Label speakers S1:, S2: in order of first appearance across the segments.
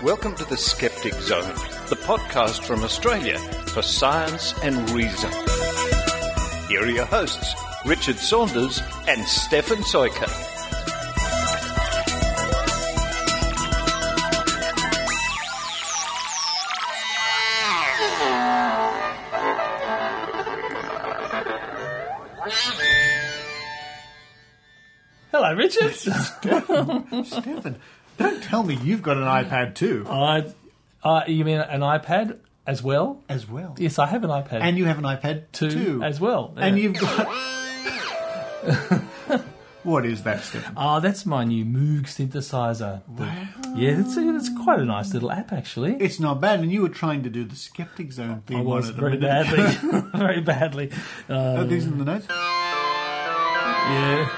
S1: Welcome to the Skeptic Zone, the podcast from Australia for science and reason. Here are your hosts, Richard Saunders and Stefan Sojka.
S2: Hello, Richard.
S3: Stefan, don't tell me you've got an iPad too.
S2: You mean an iPad as well?
S3: As well?
S2: Yes, I have an iPad.
S3: And you have an iPad too.
S2: As well. Yeah.
S3: And you've got... What is that, Stefan?
S2: That's my new Moog synthesizer.
S3: Wow.
S2: Yeah, it's quite a nice little app, actually.
S3: It's not bad, and you were trying to do the Skeptic Zone theme.
S2: I was
S3: on it
S2: very badly. Very badly.
S3: Are these in the notes?
S2: Yeah.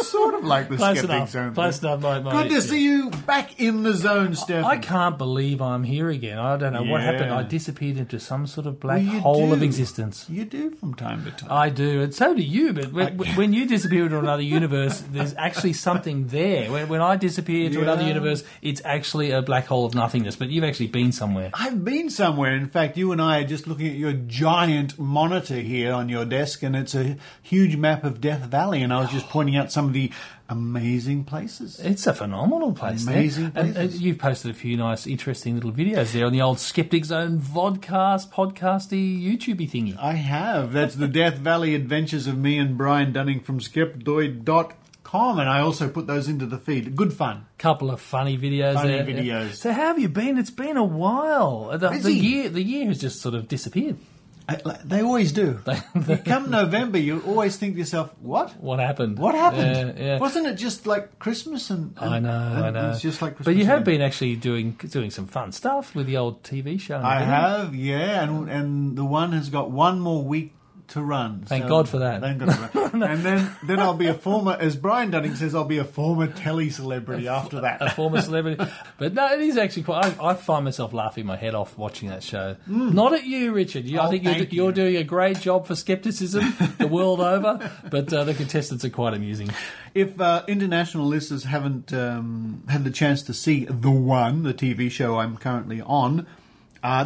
S3: Sort of like the Skeptic Zone.
S2: Close enough.
S3: Good to see you back in the zone, Stefan.
S2: I can't believe I'm here again. I don't know what happened. I disappeared into some sort of black hole of existence.
S3: You do from time to time.
S2: I do, and so do you. But when you disappear into another universe, there's actually something there. When I disappear into another universe, it's actually a black hole of nothingness. But you've actually been somewhere.
S3: I've been somewhere. In fact, you and I are just looking at your giant monitor here on your desk, and it's a huge map of Death Valley, and I was just pointing out some of the amazing places.
S2: It's a phenomenal place.
S3: Amazing places.
S2: And you've posted a few nice, interesting little videos there on the old Skeptic Zone vodcast, podcasty, YouTubey thingy.
S3: I have. That's the Death Valley adventures of me and Brian Dunning from Skeptoid.com, and I also put those into the feed. Good fun.
S2: Couple of funny videos there.
S3: Funny videos.
S2: So how have you been? It's been a while. The year has just sort of disappeared.
S3: They always do. Come November, you always think to yourself, what?
S2: What happened?
S3: What happened?
S2: Yeah.
S3: Wasn't it just like Christmas? I know. It's just like Christmas.
S2: But you have been actually doing some fun stuff with the old TV show.
S3: I have, yeah. And the one has got one more week to run.
S2: Thank God for that.
S3: Thank God for that. And then I'll be a former, as Brian Dunning says, I'll be a former telly celebrity after that.
S2: A former celebrity. But no, it is actually quite... I find myself laughing my head off watching that show. Not at you, Richard. I think you're doing a great job for skepticism the world over, but the contestants are quite amusing.
S3: If international listeners haven't had the chance to see The One, the TV show I'm currently on,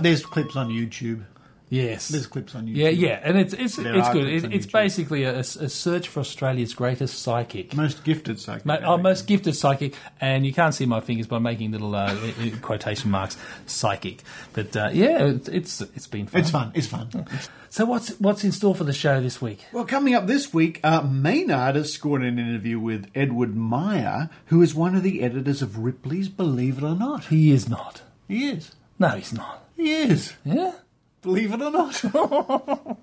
S3: there's clips on YouTube.
S2: Yes.
S3: There's clips on YouTube.
S2: Yeah, and it's good. It's basically a search for Australia's greatest psychic.
S3: Most gifted psychic.
S2: Most gifted psychic, and you can't see my fingers by making little quotation marks, psychic. But it's been fun.
S3: It's fun.
S2: So what's in store for the show this week?
S3: Well, coming up this week, Maynard has scored an interview with Edward Meyer, who is one of the editors of Ripley's Believe It or Not.
S2: He is not.
S3: He is.
S2: No, he's not.
S3: He is.
S2: Yeah?
S3: Believe it or not. Oh,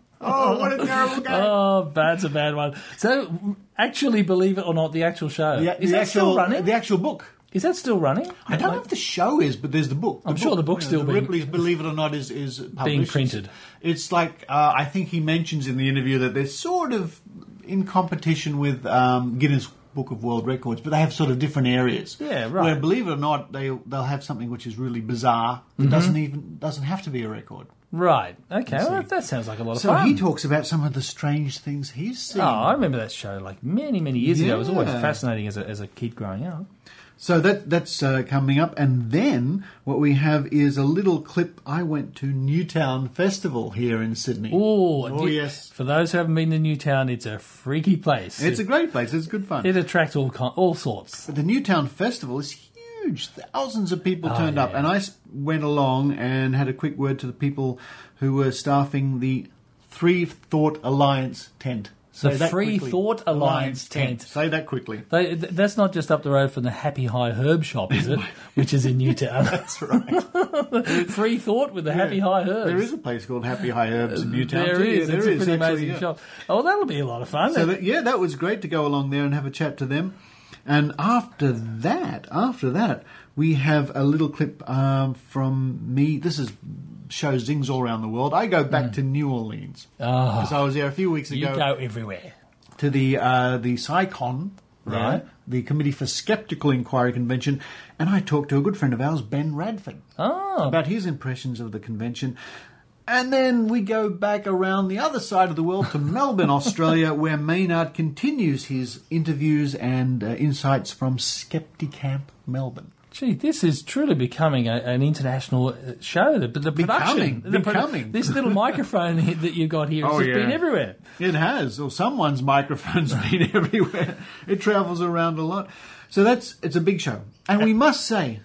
S3: what a terrible game.
S2: Oh, that's a bad one. So, actually, Believe It or Not, the actual show. Is that still running?
S3: The actual book.
S2: Is that still running?
S3: I don't know if the show is, but there's the book.
S2: I'm sure the book's still being...
S3: Ripley's Believe It or Not is published.
S2: Being printed.
S3: It's like, I think he mentions in the interview that they're sort of in competition with Guinness Book of World Records, but they have sort of different areas.
S2: Yeah, right.
S3: Where, believe it or not, they'll have something which is really bizarre that doesn't have to be a record.
S2: Right. Okay. Well, that sounds like a lot of fun.
S3: So he talks about some of the strange things he's seen.
S2: Oh, I remember that show like many, many years ago. It was always fascinating as a kid growing up.
S3: So that's coming up. And then what we have is a little clip. I went to Newtown Festival here in Sydney.
S2: Oh,
S3: yes.
S2: For those who haven't been to Newtown, it's a freaky place.
S3: It's a great place. It's good fun.
S2: It attracts all sorts.
S3: But the Newtown Festival is huge. Thousands of people turned up. And I went along and had a quick word to the people who were staffing the Free Thought Alliance tent.
S2: The Free Thought Alliance tent.
S3: Say that quickly.
S2: That's not just up the road from the Happy High Herb shop, is it? Which is in Newtown.
S3: That's right.
S2: Free Thought with the Happy High Herbs.
S3: There is a place called Happy High Herbs in Newtown.
S2: There is. It's a pretty amazing shop. Oh, that'll be a lot of fun.
S3: So that was great to go along there and have a chat to them. And after that, we have a little clip from me. This is show zings all around the world. I go back to New Orleans because I was there a few weeks ago.
S2: You go everywhere.
S3: To the CSICon, right? The Committee for Skeptical Inquiry Convention, and I talked to a good friend of ours, Ben Radford, about his impressions of the convention. And then we go back around the other side of the world to Melbourne, Australia, where Maynard continues his interviews and insights from Skepticamp Melbourne.
S2: Gee, this is truly becoming an international show. The production,
S3: becoming.
S2: This little microphone that you've got here has been everywhere.
S3: It has. Or someone's microphone's been everywhere. It travels around a lot. So it's a big show. And we must say,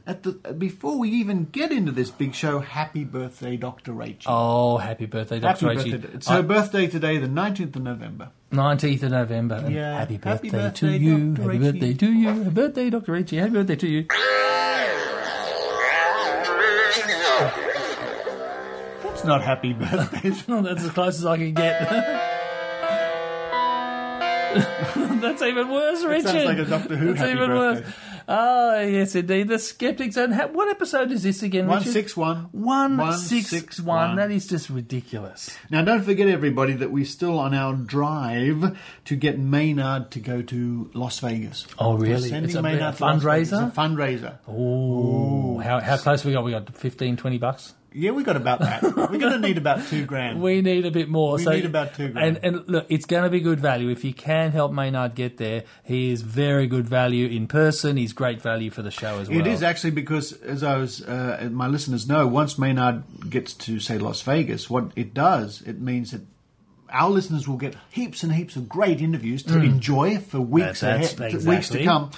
S3: before we even get into this big show, happy birthday, Dr. Rachel.
S2: Oh, happy birthday, Dr. Rachel.
S3: It's her birthday today, the 19th of November.
S2: 19th of November.
S3: Yeah.
S2: Happy birthday to you.
S3: Dr.
S2: Happy birthday to you. Happy birthday, Dr. Rachel. Happy birthday to you.
S3: That's not happy birthday.
S2: Oh, that's as close as I can get. That's even worse, Richard.
S3: Sounds like a Doctor Who happy birthday.
S2: Worse. Oh, yes, indeed. The Skeptic Zone. What episode is this again, Richard?
S3: 161.
S2: 161. That is just ridiculous.
S3: Now, don't forget, everybody, that we're still on our drive to get Maynard to go to Las Vegas.
S2: Oh, really?
S3: It's
S2: a
S3: Maynard
S2: fundraiser?
S3: It's a fundraiser.
S2: Oh. How close we got? We got $15, $20?
S3: Yeah, we got about that. We're going to need about $2,000.
S2: We need a bit more.
S3: We need about $2,000.
S2: And look, it's going to be good value. If you can help Maynard get there, he is very good value in person. He's great value for the show as well.
S3: It is actually because, as my listeners know, once Maynard gets to, say, Las Vegas, what it does, it means that our listeners will get heaps and heaps of great interviews to enjoy for weeks weeks to come.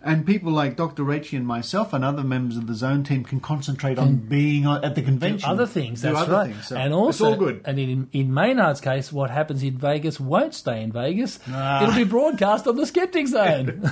S3: And people like Dr. Rachel and myself and other members of the Zone team can concentrate on being at the convention.
S2: Do other things, that's right.
S3: So
S2: and also,
S3: it's all good.
S2: And in Maynard's case, what happens in Vegas won't stay in Vegas. It'll be broadcast on the Skeptic Zone.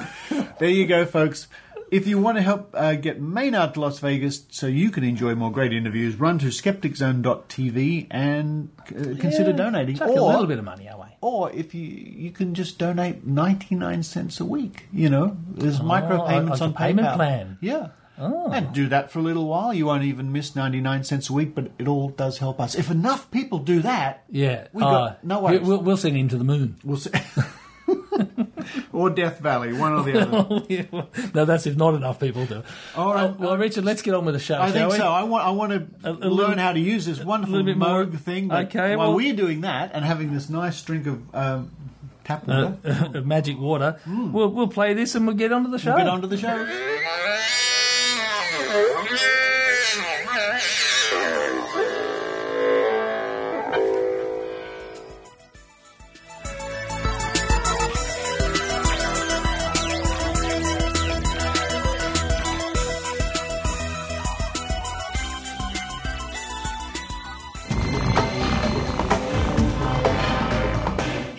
S3: There you go, folks. If you want to help get Maynard to Las Vegas so you can enjoy more great interviews, run to skepticzone.tv and consider donating.
S2: Chuck a little bit of money our way.
S3: Or if you can just donate 99 cents a week. You know, there's micropayments on PayPal.
S2: Payment plan.
S3: Yeah.
S2: Oh.
S3: And do that for a little while. You won't even miss 99 cents a week, but it all does help us. If enough people do that,
S2: we
S3: got no worries.
S2: We'll send him to the moon.
S3: We'll see. Or Death Valley, one or the other.
S2: No, that's if not enough people do.
S3: All right.
S2: Well, Richard, let's get on with the show,
S3: I think
S2: we?
S3: so. I want to learn how to use this wonderful Moog thing. But while we're doing that and having this nice drink of tap water,
S2: of magic water, we'll play this and we'll get on to the show.
S3: We'll get on to the show.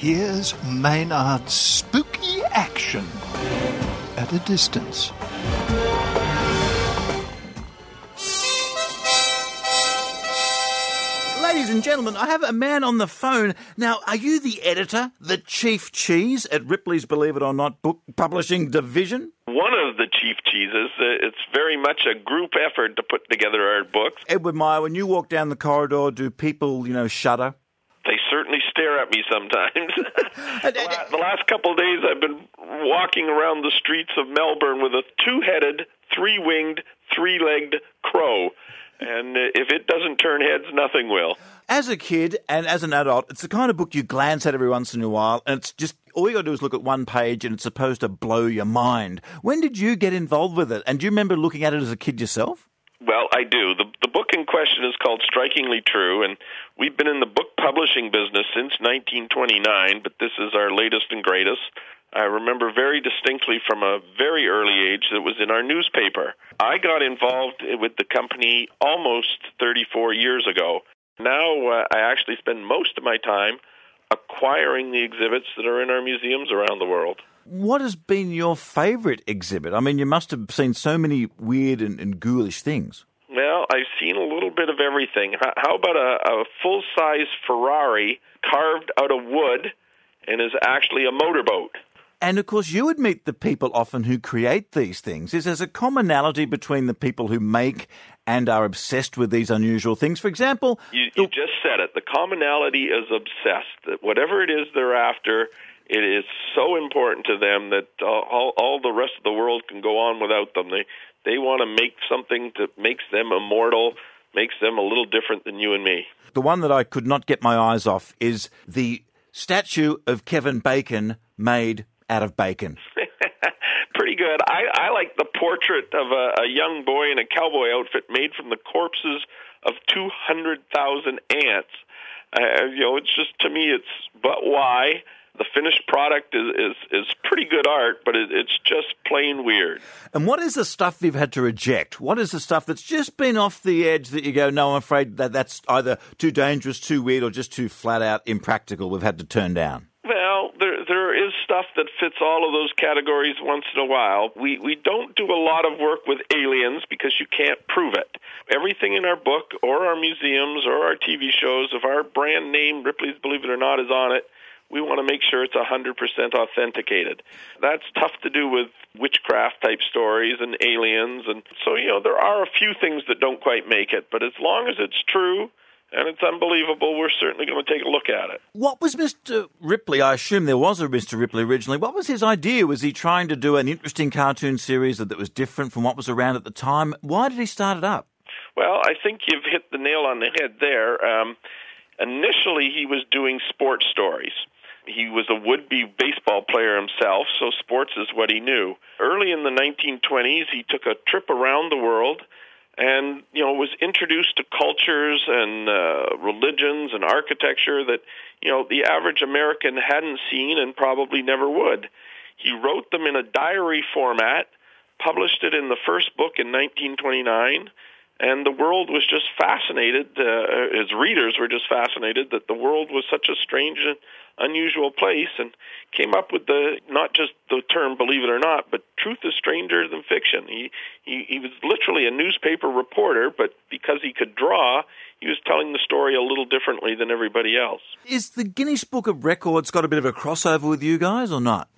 S1: Here's Maynard's spooky action at a distance.
S4: Ladies and gentlemen, I have a man on the phone. Now, are you the editor, the chief cheese at Ripley's Believe It or Not book publishing division?
S5: One of the chief cheeses. It's very much a group effort to put together our books.
S4: Edward Meyer, when you walk down the corridor, do people, shudder?
S5: They certainly stare at me sometimes. The last couple of days I've been walking around the streets of Melbourne with a two-headed, three-winged, three-legged crow. And if it doesn't turn heads, nothing will.
S4: As a kid and as an adult, it's the kind of book you glance at every once in a while, and it's just, all you got to do is look at one page and it's supposed to blow your mind. When did you get involved with it? And do you remember looking at it as a kid yourself?
S5: Well, I do. The book in question is called Strikingly True, and we've been in the book publishing business since 1929, but this is our latest and greatest. I remember very distinctly from a very early age that it was in our newspaper. I got involved with the company almost 34 years ago. Now I actually spend most of my time acquiring the exhibits that are in our museums around the world.
S4: What has been your favourite exhibit? I mean, you must have seen so many weird and ghoulish things.
S5: Well, I've seen a little bit of everything. How about a full-size Ferrari carved out of wood and is actually a motorboat?
S4: And, of course, you would meet the people often who create these things. Is there a commonality between the people who make and are obsessed with these unusual things? For example...
S5: You just said it. The commonality is obsessed. That whatever it is they're after, it is so important to them that all the rest of the world can go on without them. They want to make something that makes them immortal, makes them a little different than you and me.
S4: The one that I could not get my eyes off is the statue of Kevin Bacon made out of bacon.
S5: Pretty good. I like the portrait of a young boy in a cowboy outfit made from the corpses of 200,000 ants. It's just, to me, but why? The finished product is pretty good art, but it's just plain weird.
S4: And what is the stuff you've had to reject? What is the stuff that's just been off the edge that you go, no, I'm afraid that's either too dangerous, too weird, or just too flat out impractical we've had to turn down?
S5: Well, there is stuff that fits all of those categories once in a while. We don't do a lot of work with aliens because you can't prove it. Everything in our book or our museums or our TV shows, if our brand name, Ripley's Believe It or Not, is on it, we want to make sure it's 100% authenticated. That's tough to do with witchcraft-type stories and aliens. And so, there are a few things that don't quite make it. But as long as it's true and it's unbelievable, we're certainly going to take a look at it.
S4: What was Mr. Ripley? I assume there was a Mr. Ripley originally. What was his idea? Was he trying to do an interesting cartoon series that was different from what was around at the time? Why did he start it up?
S5: Well, I think you've hit the nail on the head there. Initially, he was doing sports stories. He was a would-be baseball player himself, so sports is what he knew. Early in the 1920s, he took a trip around the world and, was introduced to cultures and religions and architecture that, the average American hadn't seen and probably never would. He wrote them in a diary format, published it in the first book in 1929, and the world was just fascinated, his readers were just fascinated that the world was such a strange and unusual place, and came up with not just the term believe it or not, but truth is stranger than fiction. He was literally a newspaper reporter, but because he could draw, he was telling the story a little differently than everybody else. Is the Guinness Book of Records got a bit of a crossover with you guys or not?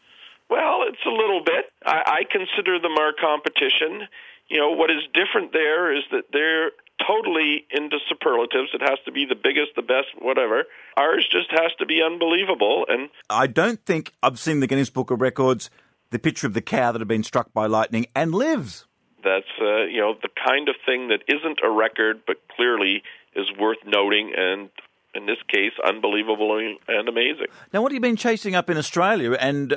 S5: Well, it's a little bit. I consider them our competition. What is different there is that they're totally into superlatives. It has to be the biggest, the best, whatever. Ours just has to be unbelievable. And I don't think I've seen the Guinness Book of Records, the picture of the cow that had been struck by lightning and lives. That's, the kind of thing that isn't a record, but clearly is worth noting and, in this case, unbelievable and amazing. Now, what have you been chasing up in Australia, and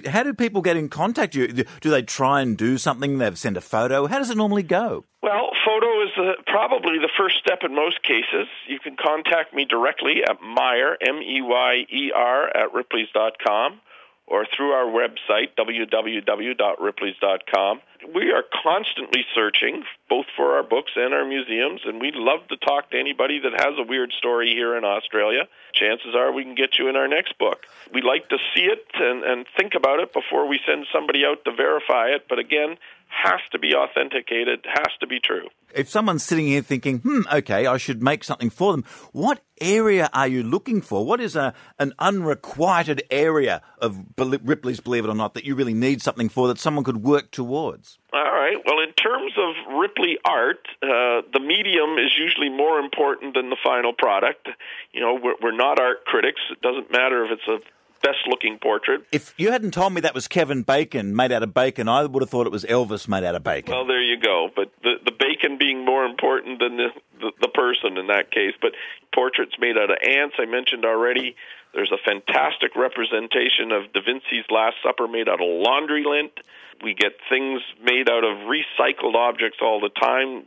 S5: how do people get in contact with you? Do they try and do something? They send a photo? How does it normally go? Well, photo is probably the first step in most cases. You can contact me directly at Meyer, M-E-Y-E-R, at Ripleys.com, or through our website, www.ripleys.com. We are constantly searching, both for our books and our museums, and we'd love to talk to anybody that has a weird story here in Australia. Chances are we can get you in our next book. We like to see it and think about it before we send somebody out to verify it, but again, has to be authenticated, has to be true. If someone's sitting here thinking, okay, I should make something for them, what area are you looking for? What is an unrequited area of Ripley's Believe It or Not that you really need something for that someone could work towards? All right. Well, in terms of Ripley art, the medium is usually more important than the final product. We're not art critics. It doesn't matter if it's a best-looking portrait. If you hadn't told me that was Kevin Bacon made out of bacon, I would have thought it was Elvis made out of bacon. Well, there you go. But the bacon being more important than the person in that case. But portraits made out of ants, I mentioned already. There's a fantastic representation of Da Vinci's Last Supper made out of laundry lint. We get things made out of recycled objects all the time.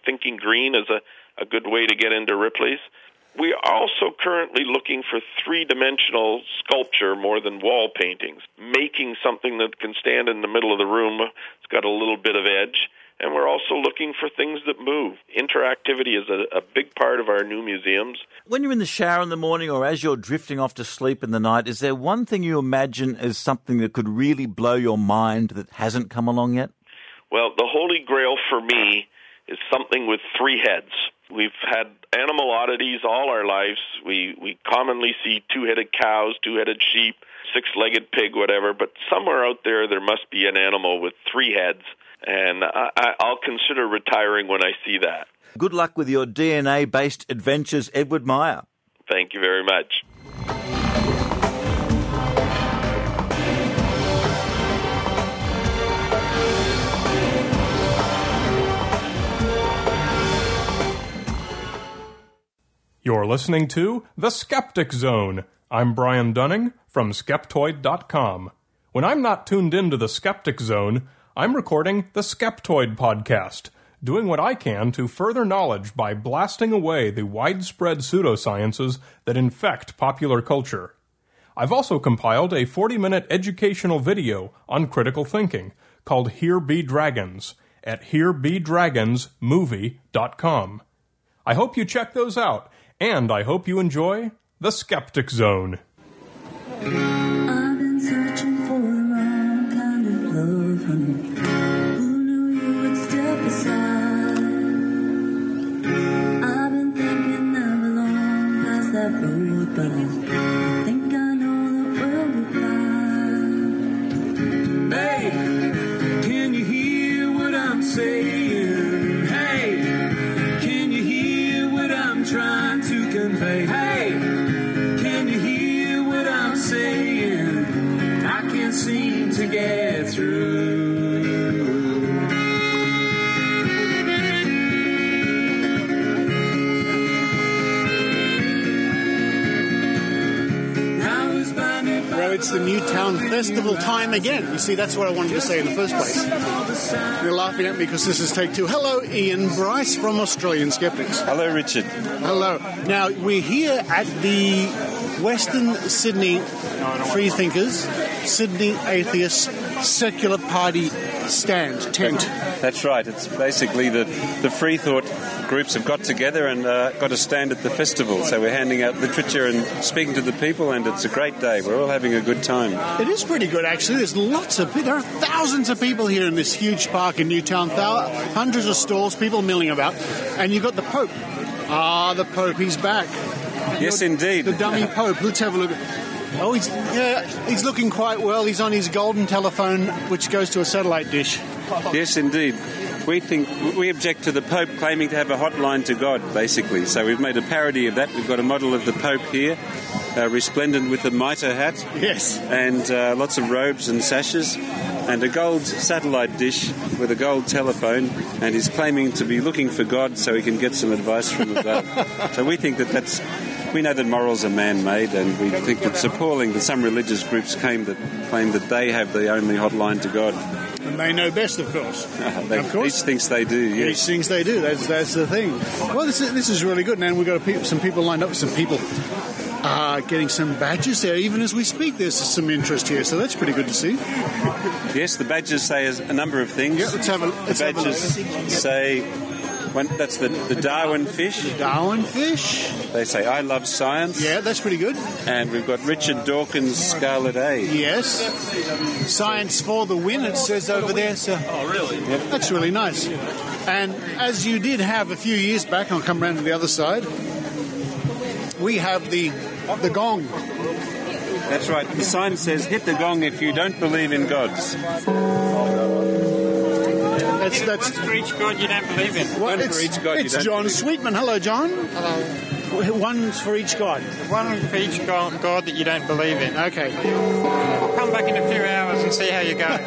S5: Thinking green is a good way to get into Ripley's. We are also currently looking for three-dimensional sculpture more than wall paintings, making something that can stand in the middle of the room. It's got a little bit of edge. And we're also looking for things that move. Interactivity is a big part of our new museums. When you're in the shower in the morning or as you're drifting off to sleep in the night, is there one thing you imagine as something that could really blow your mind that hasn't come along yet? Well, the holy grail for me is something with three heads. We've had animal oddities all our lives. We commonly see two-headed cows, two-headed sheep, six-legged pig, whatever, but somewhere out there must be an animal with three heads, and I'll consider retiring when I see that. Good luck with your DNA-based adventures, Edward Meyer. Thank you very much.
S6: You're listening to The Skeptic Zone. I'm Brian Dunning from Skeptoid.com. When I'm not tuned into The Skeptic Zone, I'm recording the Skeptoid podcast, doing what I can to further knowledge by blasting away the widespread pseudosciences that infect popular culture. I've also compiled a 40-minute educational video on critical thinking called Here Be Dragons at herebedragonsmovie.com. I hope you check those out, and I hope you enjoy The Skeptic Zone.
S7: I've been searching for a wrong kind of love, honey. Who knew you would step aside? I've been thinking I belong past that road, but I think I know that we'll be fine. Babe, can you hear what I'm saying? Hey, can you hear what I'm trying to convey? Hey, can you hear what I'm saying? I can't seem to get through.
S8: Well, it's the Newtown Festival time again. You see, that's what I wanted to say in the first place. You're laughing at me because this is take two. Hello, Ian Bryce from Australian Skeptics.
S9: Hello, Richard.
S8: Hello. Now, we're here at the Western Sydney Freethinkers, Sydney Atheists Secular Party tent.
S9: That's right. It's basically the free thought groups have got together and got a stand at the festival. So we're handing out literature and speaking to the people, and it's a great day. We're all having a good time.
S8: It is pretty good, actually. There are thousands of people here in this huge park in Newtown. Hundreds of stalls, people milling about. And you've got the Pope. The Pope, he's back.
S9: Yes, indeed.
S8: The dummy Pope. Let's have a look. Oh, he's looking quite well. He's on his golden telephone, which goes to a satellite dish.
S9: Yes, indeed. We object to the Pope claiming to have a hotline to God, basically. So we've made a parody of that. We've got a model of the Pope here, resplendent with a mitre hat.
S8: Yes.
S9: And lots of robes and sashes, and a gold satellite dish with a gold telephone, and he's claiming to be looking for God so he can get some advice from above. So we think we know that morals are man-made, and we think it's appalling that some religious groups claim that they have the only hotline to God.
S8: And they know best, of course.
S9: Of course. Each thinks they do, yes.
S8: Each thinks they do. That's the thing. Well, this is really good. Now we've got some people lined up. Some people getting some badges there. Even as we speak, there's some interest here. So that's pretty good to see.
S9: Yes, the badges say a number of things.
S8: Yeah, let's have a look.
S9: The badges say... that's the Darwin fish.
S8: The Darwin fish.
S9: They say, I love science.
S8: Yeah, that's pretty good.
S9: And we've got Richard Dawkins' Scarlet A.
S8: Yes. Science for the win, it says over there. So.
S9: Oh, really?
S8: Yep. That's really nice. And as you did have a few years back, I'll come round to the other side, we have the gong.
S9: That's right. The sign says, hit the gong if you don't believe in gods.
S8: That's
S10: for each God you don't believe in.
S8: Well, it's John Sweetman. Hello, John.
S10: Hello.
S8: One for each God.
S10: One for each God that you don't believe in.
S8: Okay.
S10: I'll come back in a few hours and see how you go.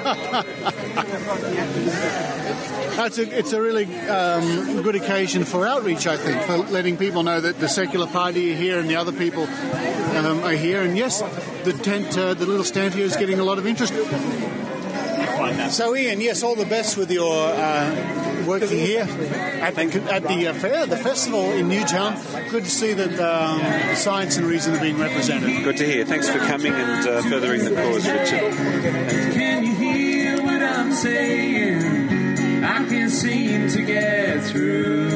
S8: It's a really good occasion for outreach, I think, for letting people know that the secular party are here and the other people are here. And yes, the tent, the little stand here is getting a lot of interest. So, Ian, yes, all the best with your working here at the fair, the festival in Newtown. Good to see that science and reason are being represented.
S9: Good to hear. Thanks for coming and furthering the cause, Richard.
S7: Can you hear what I'm saying? I can't seem to get through.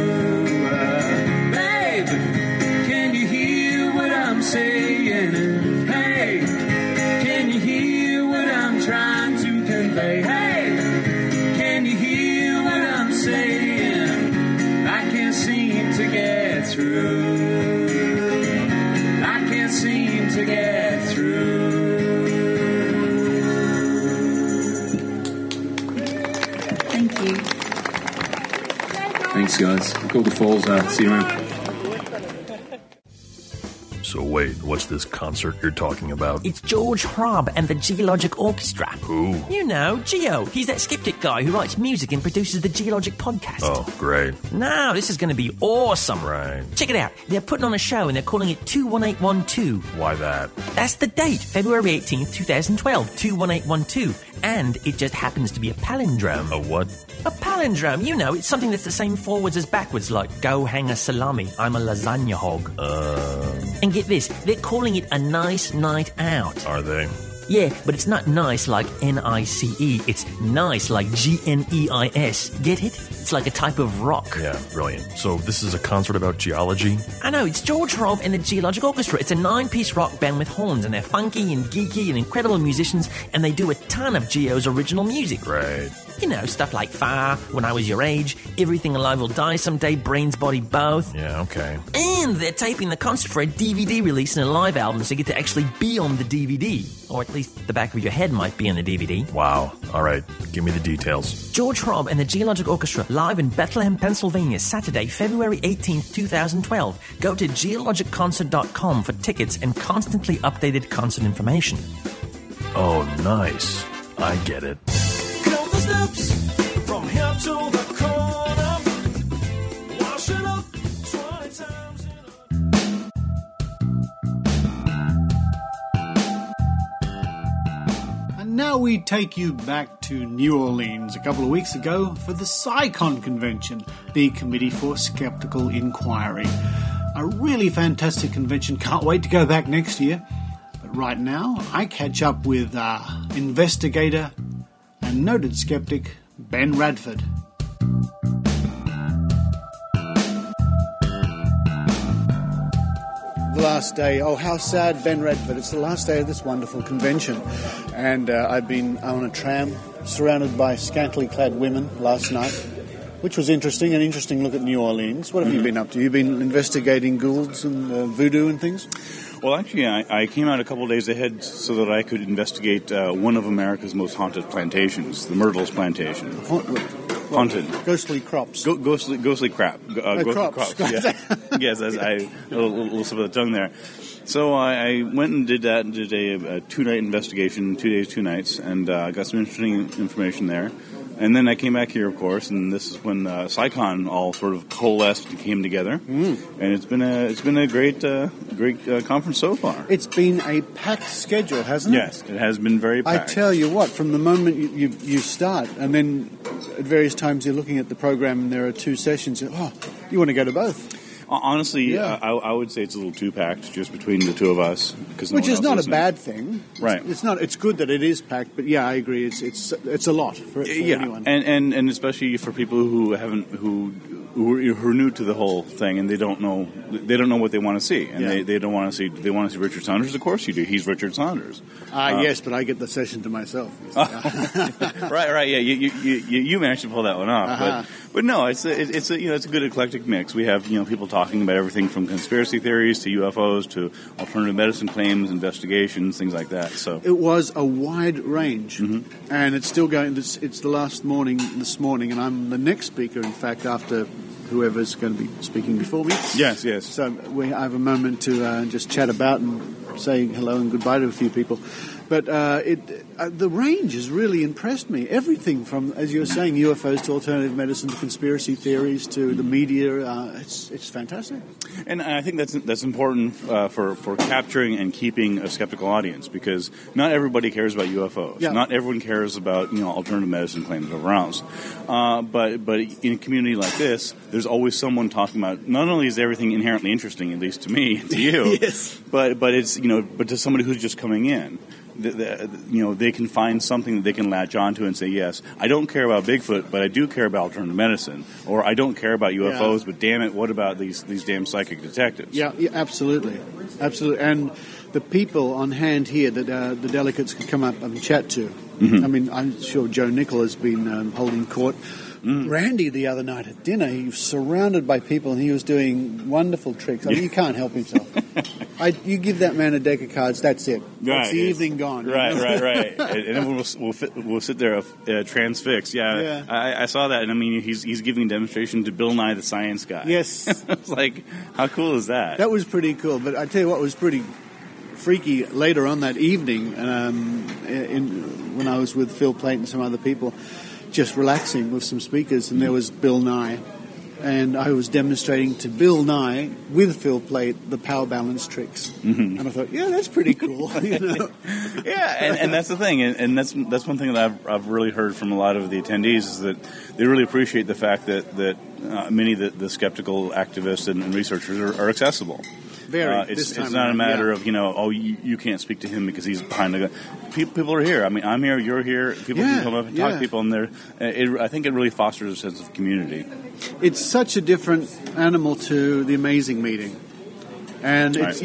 S7: Babe, can you hear what I'm saying? Hey, can you hear what I'm trying to convey? Hey, can you hear what I'm saying? I can't seem to get through. I can't seem to get through. Thank you.
S11: Thanks, guys. Cool the Falls. See you around. So wait, what's this concert you're talking about?
S12: It's George Hrab and the Geologic Orchestra.
S11: Who?
S12: You know, Geo. He's that skeptic guy who writes music and produces the Geologic podcast.
S11: Oh, great.
S12: No, this is going to be awesome.
S11: Right.
S12: Check it out. They're putting on a show and they're calling it 21812.
S11: Why that?
S12: That's the date, February 18th, 2012, 21812. And it just happens to be a palindrome.
S11: A what?
S12: A palindrome, you know, it's something that's the same forwards as backwards, like go hang a salami, I'm a lasagna hog. And get this, they're calling it a nice night out.
S11: Are they?
S12: Yeah, but it's not nice like N-I-C-E, it's nice like G-N-E-I-S. Get it? It's like a type of rock.
S11: Yeah, brilliant. So this is a concert about geology?
S12: I know, it's George Hrab and the Geologic Orchestra. It's a 9-piece rock band with horns, and they're funky and geeky and incredible musicians, and they do a ton of Geo's original music.
S11: Right.
S12: You know, stuff like Far, When I Was Your Age, Everything Alive Will Die Someday, Brains, Body, Both.
S11: Yeah, okay.
S12: And they're taping the concert for a DVD release and a live album, so you get to actually be on the DVD. Or at least the back of your head might be on the DVD.
S11: Wow. All right, give me the details.
S12: George Hrab and the Geologic Orchestra, live in Bethlehem, Pennsylvania, Saturday, February 18th, 2012. Go to geologicconcert.com for tickets and constantly updated concert information.
S11: Oh, nice. I get it.
S7: Steps from here to the corner, wash it up 20 times
S8: And now we take you back to New Orleans a couple of weeks ago for the CSICon convention, the Committee for Skeptical Inquiry. A really fantastic convention, can't wait to go back next year. But right now, I catch up with investigator and noted skeptic Ben Radford. The last day, oh how sad, Ben Radford, it's the last day of this wonderful convention, and I've been on a tram surrounded by scantily clad women last night, which was interesting, an interesting look at New Orleans. What have you been up to? You've been investigating ghouls and voodoo and things?
S13: Well, actually, I came out a couple of days ahead so that I could investigate one of America's most haunted plantations, the Myrtles Plantation. Haunted.
S8: Ghostly crops.
S13: Ghostly crap. Ghostly
S8: crops.
S13: Yeah. Yes, I a little slip of the tongue there. So I went and did that and did a 2-night investigation, 2 days, 2 nights, and got some interesting information there. And then I came back here, of course, and this is when CSICon all sort of coalesced and came together. And it's been a great conference so far.
S8: It's been a packed schedule, hasn't it?
S13: Yes, it has been very packed.
S8: I tell you what, from the moment you start, and then at various times you're looking at the program and there are 2 sessions, you want to go to both.
S13: Honestly, yeah. I would say it's a little too packed just between the 2 of us,
S8: which is not a bad thing,
S13: right?
S8: It's good that it is packed, but yeah, I agree. It's a lot for anyone,
S13: and especially for people who are new to the whole thing and they don't know what they want to see, and they don't want to see. They want to see Richard Saunders. Of course, you do. He's Richard Saunders.
S8: Yes, but I get the session to myself.
S13: Right. Yeah, you managed to pull that one off, but no, it's a good eclectic mix. We have people talking about everything from conspiracy theories to UFOs to alternative medicine claims, investigations, things like that. So
S8: it was a wide range, and it's still going. It's the last morning this morning, and I'm the next speaker. In fact, after whoever's going to be speaking before me.
S13: Yes.
S8: So I have a moment to just chat about and say hello and goodbye to a few people. But the range has really impressed me. Everything from, as you were saying, UFOs to alternative medicine to conspiracy theories to the media. It's fantastic.
S13: And I think that's important for capturing and keeping a skeptical audience, because not everybody cares about UFOs.
S8: Yeah.
S13: Not everyone cares about alternative medicine claims or everywhere else. But in a community like this, there's always someone talking about. Not only is everything inherently interesting, at least to me, to you,
S8: yes,
S13: but it's but to somebody who's just coming in. They can find something that they can latch onto and say, yes, I don't care about Bigfoot, but I do care about alternative medicine, or I don't care about UFOs, but damn it, what about these damn psychic detectives?
S8: Yeah, absolutely. And the people on hand here that the delegates could come up and chat to. I mean, I'm sure Joe Nickel has been holding court. Randy the other night at dinner, he was surrounded by people and he was doing wonderful tricks. I mean, he can't help himself. You give that man a deck of cards, that's it. That's the evening gone.
S13: Right. And then we'll sit there transfixed. Yeah. I saw that, and I mean, he's giving a demonstration to Bill Nye the Science Guy.
S8: Yes.
S13: It's like, how cool is that?
S8: That was pretty cool, but I tell you what was pretty freaky later on that evening, when I was with Phil Plait and some other people, just relaxing with some speakers, and there was Bill Nye. And I was demonstrating to Bill Nye with Phil Plait the power balance tricks, and I thought, yeah, that's pretty cool.
S13: Yeah, and that's the thing, and that's one thing that I've really heard from a lot of the attendees is that they really appreciate the fact that many of the skeptical activists and researchers are accessible. It's not a matter of you can't speak to him because he's behind the gun. People are here. I mean, I'm here, you're here. People can come up and talk to people, and I think it really fosters a sense of community.
S8: It's such a different animal to the Amazing meeting, and it's,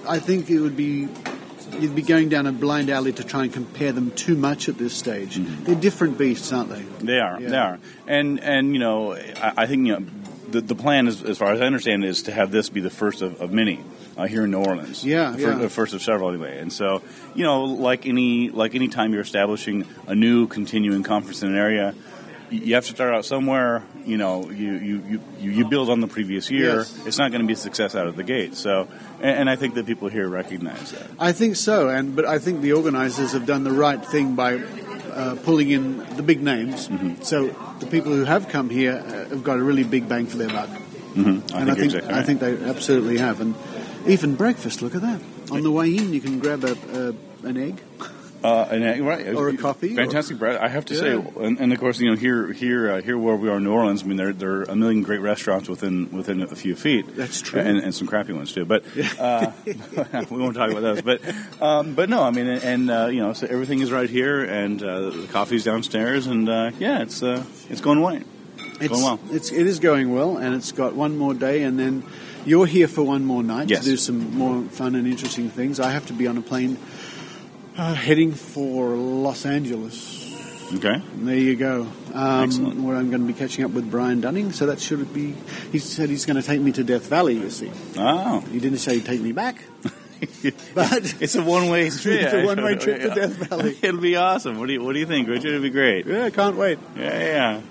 S8: I think you'd be going down a blind alley to try and compare them too much at this stage. They're different beasts, aren't they?
S13: They are. Yeah. They are. And I think the plan, as far as I understand, is to have this be the first of many here in New Orleans. The first of several anyway. And so, like any time you're establishing a new continuing conference in an area, you have to start out somewhere. You build on the previous year.
S8: Yes.
S13: It's not going to be a success out of the gate. So, and I think that people here recognize that.
S8: I think so, but I think the organizers have done the right thing by pulling in the big names. So the people who have come here have got a really big bang for their buck.
S13: I
S8: think they absolutely have. And even breakfast, look at that. On the way in, you can grab an egg.
S13: An egg, right?
S8: Or a coffee.
S13: Fantastic bread. I have to say, and of course, here where we are in New Orleans, I mean, there are a million great restaurants within a few feet.
S8: That's true.
S13: And some crappy ones too. But we won't talk about those. But no, I mean, so everything is right here, and the coffee's downstairs, and it's going well.
S8: It is going well, and it's got one more day, and then you're here for one more night to do some more fun and interesting things. I have to be on a plane heading for Los Angeles.
S13: Okay.
S8: There you go.
S13: Excellent.
S8: Where I'm going to be catching up with Brian Dunning, so that should be... He said he's going to take me to Death Valley, you see.
S13: Oh.
S8: He didn't say he'd take me back. But
S13: it's a one-way trip.
S8: It's a one-way trip to Death Valley.
S13: It'll be awesome. What do you think, Richard? It'll be great.
S8: Yeah, I can't wait.
S13: Yeah.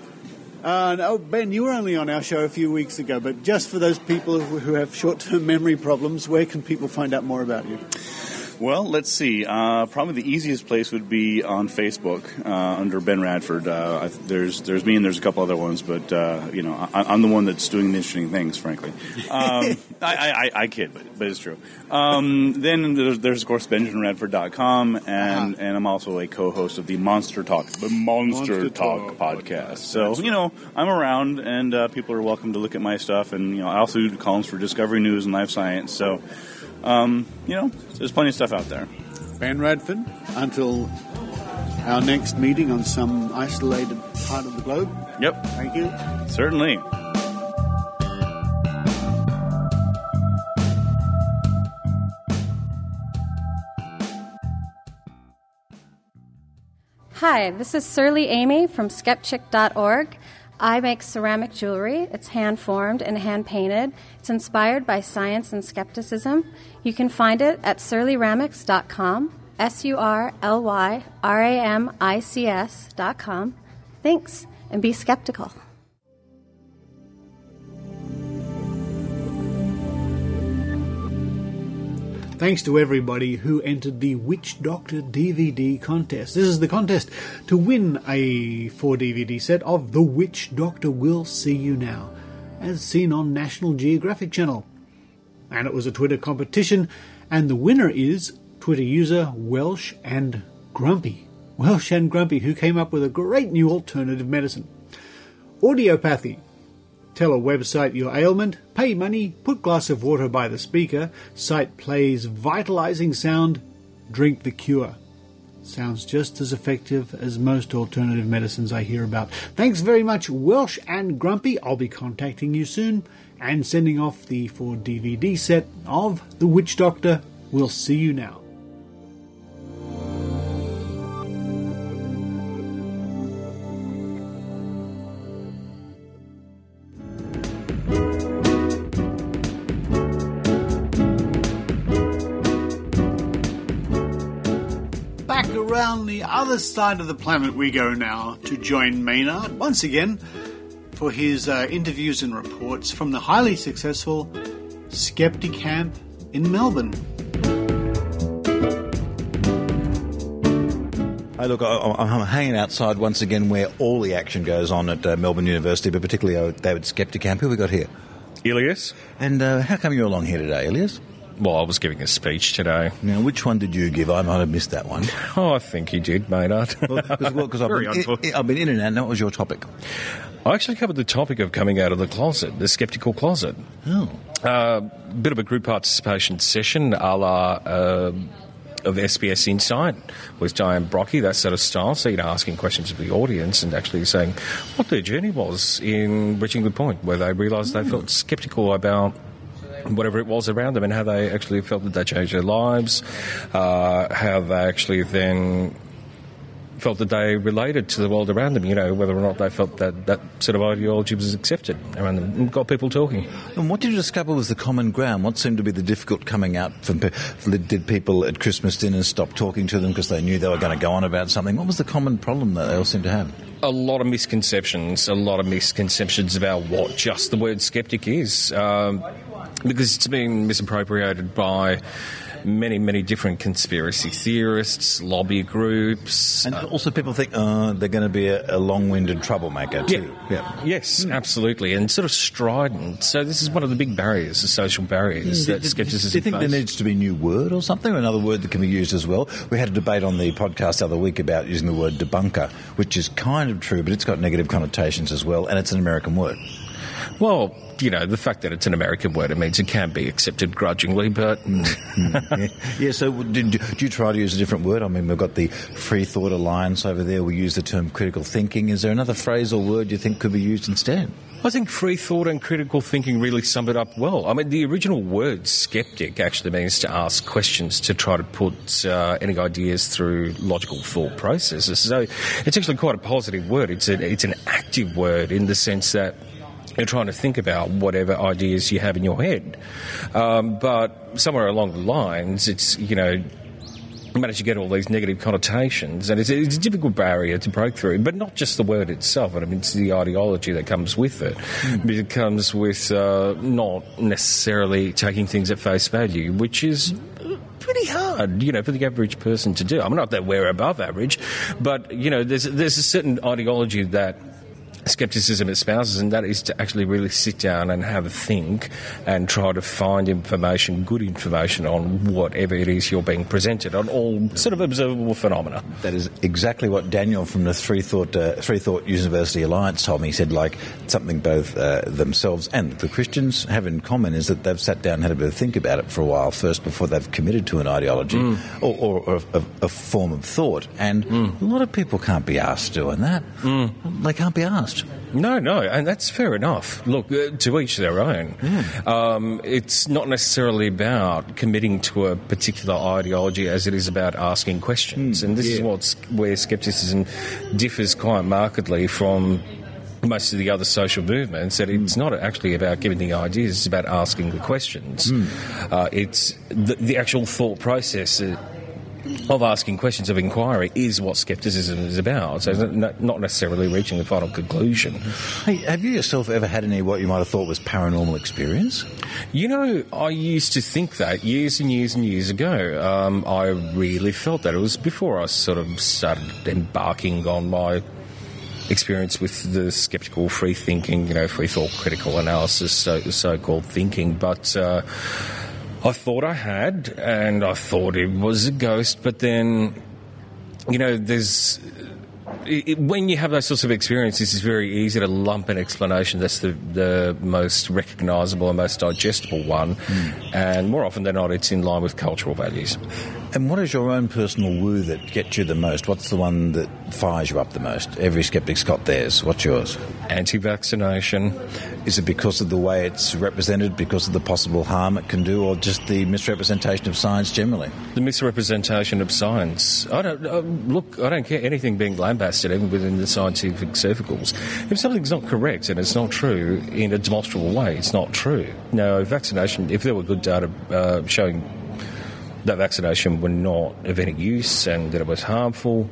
S8: Ben, you were only on our show a few weeks ago, but just for those people who have short-term memory problems, where can people find out more about you?
S13: Well, let's see. Probably the easiest place would be on Facebook under Ben Radford. There's me and there's a couple other ones, but I'm the one that's doing the interesting things, frankly. I kid, but it's true. Then there's of course BenjaminRadford.com, and I'm also a co-host of the Monster Talk podcast. So I'm around, and people are welcome to look at my stuff, and I also do columns for Discovery News and Life Science. So. There's plenty of stuff out there.
S8: Ben Radford, until our next meeting on some isolated part of the globe.
S13: Yep.
S8: Thank you.
S13: Certainly.
S14: Hi, this is Surly Amy from Skeptic.org. I make ceramic jewelry. It's hand-formed and hand-painted. It's inspired by science and skepticism. You can find it at surlyramics.com, surlyramics.com. Thanks, and be skeptical.
S8: Thanks to everybody who entered the Witch Doctor DVD contest. This is the contest to win a 4-DVD set of The Witch Doctor Will See You Now, as seen on National Geographic Channel. And it was a Twitter competition, and the winner is Twitter user Welsh and Grumpy. Welsh and Grumpy, who came up with a great new alternative medicine. Audiopathy. Tell a website your ailment, pay money, put glass of water by the speaker, site plays vitalizing sound, drink the cure. Sounds just as effective as most alternative medicines I hear about. Thanks very much, Welsh and Grumpy. I'll be contacting you soon and sending off the 4-DVD set of The Witch Doctor Will See You Now. around the other side of the planet we go now to join Maynard once again for his interviews and reports from the highly successful Skepticamp in Melbourne.
S4: Hey, look, I'm hanging outside once again where all the action goes on at Melbourne University, but particularly David Skepticamp. Who we got here?
S15: Ilijas.
S4: And how come you're along here today, Ilijas?
S15: Well, I was giving a speech today.
S4: Now, which one did you give? I might have missed that one.
S15: Oh, I think you did, Maynard.
S4: Because I've been in and out, and what was your topic?
S15: I actually covered the topic of coming out of the closet, the skeptical closet.
S4: Oh.
S15: Bit of a group participation session a la of SBS Insight with Diane Brocky, that sort of style. So, asking questions of the audience and actually saying what their journey was in reaching the point where they realised they felt sceptical about whatever it was around them and how they actually felt that they changed their lives, how they actually then felt that they related to the world around them, whether or not they felt that sort of ideology was accepted around them, and got people talking.
S4: And what did you discover was the common ground? What seemed to be the difficult coming out from did people at Christmas dinners stop talking to them because they knew they were going to go on about something? What was the common problem that they all seemed to have?
S15: A lot of misconceptions about what just the word skeptic is, because it's been misappropriated by many, many different conspiracy theorists, lobby groups.
S4: And also people think, they're going to be a long-winded troublemaker too.
S15: Yeah. Yes, absolutely, and sort of strident. So this is one of the big barriers, the social barriers that skepticism
S4: Do you think
S15: face.
S4: there needs to be a new word or something, or another word that can be used as well? We had a debate on the podcast the other week about using the word debunker, which is kind of true, but it's got negative connotations as well, and it's an American word.
S15: Well, the fact that it's an American word, it means it can be accepted grudgingly, but...
S4: Yeah, so do you try to use a different word? I mean, we've got the Free Thought Alliance over there. We use the term critical thinking. Is there another phrase or word you think could be used instead?
S15: I think free thought and critical thinking really sum it up well. I mean, the original word skeptic actually means to ask questions, to try to put any ideas through logical thought processes. So it's actually quite a positive word. It's an active word in the sense that you're trying to think about whatever ideas you have in your head. But somewhere along the lines, it's, you manage to get all these negative connotations, and it's a difficult barrier to break through. But not just the word itself, I mean, it's the ideology that comes with it. It comes with not necessarily taking things at face value, which is pretty hard, for the average person to do. I'm not that we're above average, but, there's a certain ideology that skepticism espouses, and that is to actually really sit down and have a think and try to find good information on whatever it is you're being presented on, all sort of observable phenomena.
S4: That is exactly what Daniel from the Free Thought University Alliance told me. He said, something both themselves and the Christians have in common is that they've sat down and had a bit of think about it for a while first before they've committed to an ideology or a form of thought. And a lot of people can't be asked doing that. They can't be asked.
S15: No, and that's fair enough. Look, to each their own. It's not necessarily about committing to a particular ideology as it is about asking questions. And this is where skepticism differs quite markedly from most of the other social movements, that it's not actually about giving the ideas, it's about asking the questions. It's the actual thought process of asking questions of inquiry is what skepticism is about, so not necessarily reaching the final conclusion.
S4: Hey, have you yourself ever had any what you might have thought was paranormal experience?
S15: I used to think that years and years and years ago. I really felt that. It was before I sort of started embarking on my experience with the skeptical free thinking, free thought critical analysis, so-called thinking, but I thought I had, and I thought it was a ghost, but then, when you have those sorts of experiences, it's very easy to lump an explanation that's the most recognisable and most digestible one, and more often than not, it's in line with cultural values.
S4: And what is your own personal woo that gets you the most? What's the one that fires you up the most? Every skeptic's got theirs. What's yours?
S15: Anti-vaccination.
S4: Is it because of the way it's represented, because of the possible harm it can do, or just the misrepresentation of science generally?
S15: The misrepresentation of science. I don't care anything being lambasted, even within the scientific circles. If something's not correct and it's not true in a demonstrable way, it's not true. Now, vaccination, if there were good data showing that vaccination were not of any use and that it was harmful,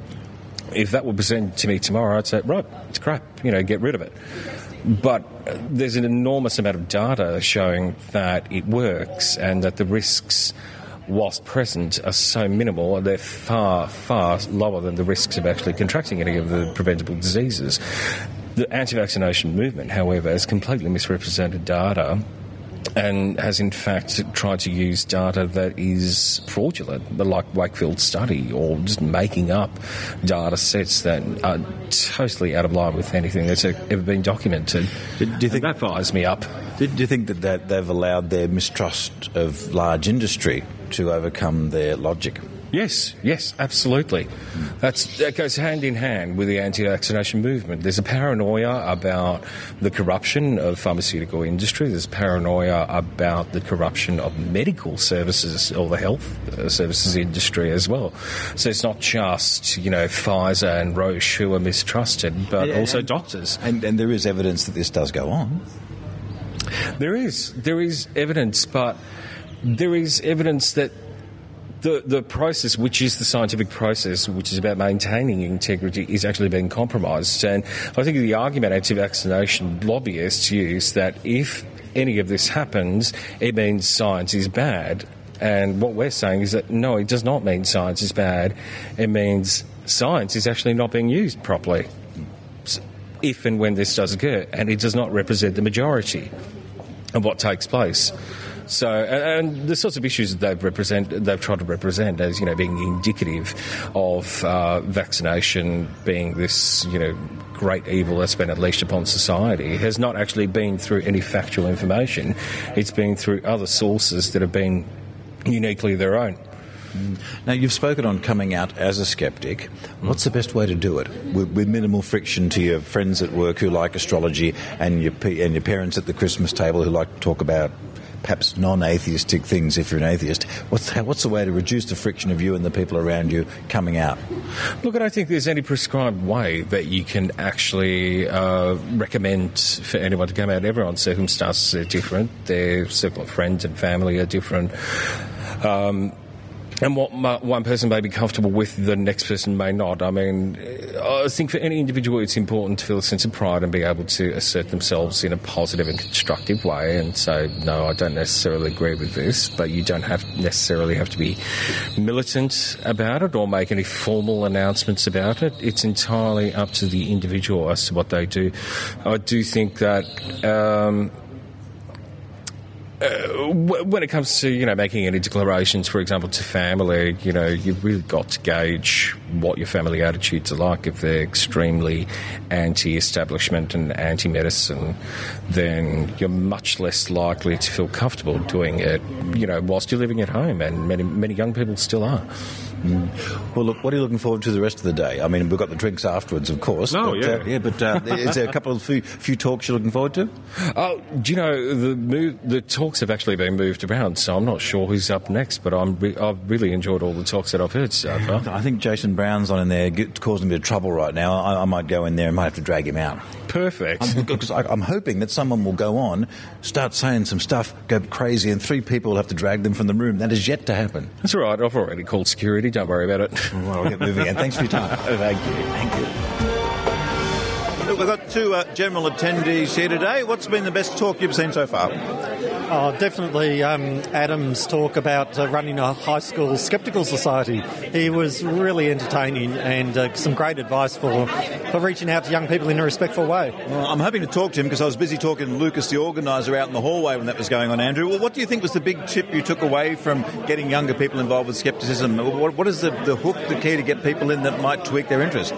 S15: if that were presented to me tomorrow, I'd say, right, it's crap, get rid of it. But there's an enormous amount of data showing that it works and that the risks, whilst present, are so minimal, and they're far, far lower than the risks of actually contracting any of the preventable diseases. The anti-vaccination movement, however, has completely misrepresented data and has in fact tried to use data that is fraudulent, like Wakefield's study, or just making up data sets that are totally out of line with anything that's ever been documented.
S4: Do you think
S15: that fires me up?
S4: Do you think that they've allowed their mistrust of large industry to overcome their logic?
S15: Yes, absolutely. That goes hand in hand with the anti-vaccination movement. There's a paranoia about the corruption of pharmaceutical industry. There's paranoia about the corruption of medical services or the health services industry as well. So it's not just, Pfizer and Roche who are mistrusted, but also doctors.
S4: And there is evidence that this does go on.
S15: There is evidence, but there is evidence that the process, which is the scientific process, which is about maintaining integrity, is actually being compromised. And I think the argument anti-vaccination lobbyists use that if any of this happens, it means science is bad. And what we're saying is that, no, it does not mean science is bad. It means science is actually not being used properly, if and when this does occur. And it does not represent the majority of what takes place. So, and the sorts of issues that they've tried to represent as, being indicative of vaccination being this, great evil that's been unleashed upon society has not actually been through any factual information. It's been through other sources that have been uniquely their own.
S4: Now, you've spoken on coming out as a skeptic. What's the best way to do it? With minimal friction to your friends at work who like astrology and your parents at the Christmas table who like to talk about perhaps non-atheistic things if you're an atheist. What's the way to reduce the friction of you and the people around you coming out?
S15: Look, I don't think there's any prescribed way that you can actually recommend for anyone to come out. Everyone's circumstances are different. Their circle of friends and family are different. And what one person may be comfortable with, the next person may not. I mean, I think for any individual it's important to feel a sense of pride and be able to assert themselves in a positive and constructive way and say, no, I don't necessarily agree with this, but you don't necessarily have to be militant about it or make any formal announcements about it. It's entirely up to the individual as to what they do. I do think that when it comes to, making any declarations, for example, to family, you've really got to gauge what your family attitudes are like. If they're extremely anti-establishment and anti-medicine, then you're much less likely to feel comfortable doing it, whilst you're living at home, and many young people still are.
S4: Well, look, what are you looking forward to the rest of the day? I mean, we've got the drinks afterwards, of course.
S15: Oh,
S4: but, is there a couple of few talks you're looking forward to?
S15: Oh, do you know, the talks have actually been moved around, so I'm not sure who's up next, but I've really enjoyed all the talks that I've heard so far.
S4: I think Jason Brown's on in there, causing a bit of trouble right now. I might go in there and might have to drag him out.
S15: Perfect.
S4: Because I'm hoping that someone will go on, start saying some stuff, go crazy, and 3 people will have to drag them from the room. That is yet to happen.
S15: That's all right. I've already called security. Don't worry about it.
S4: Well, I'll get moving again. Thanks for your time.
S15: Thank you.
S4: Look, we've got 2 general attendees here today. What's been the best talk you've seen so far?
S16: Oh, definitely Adam's talk about running a high school skeptical society. He was really entertaining and some great advice for reaching out to young people in a respectful way.
S4: Well, I'm hoping to talk to him because I was busy talking to Lucas, the organiser, out in the hallway when that was going on, Andrew. Well, what do you think was the big tip you took away from getting younger people involved with skepticism? What is the hook, the key to get people in that might tweak their interest?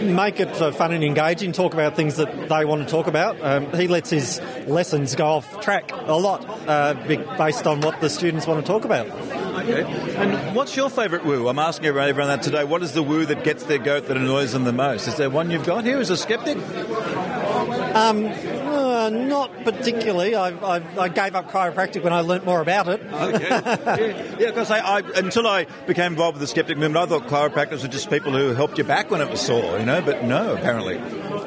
S16: Make it fun and engaging, talk about things that they want to talk about. He lets his lessons go off track a lot based on what the students want to talk about.
S4: Okay. And what's your favourite woo? I'm asking everyone that today. What is the woo that gets their goat, that annoys them the most? Is there one you've got here as a skeptic?
S16: Not particularly. I gave up chiropractic when I learnt more about it.
S4: Okay. Yeah, because until I became involved with the skeptic movement, I thought chiropractors were just people who helped you back when it was sore, but no, apparently.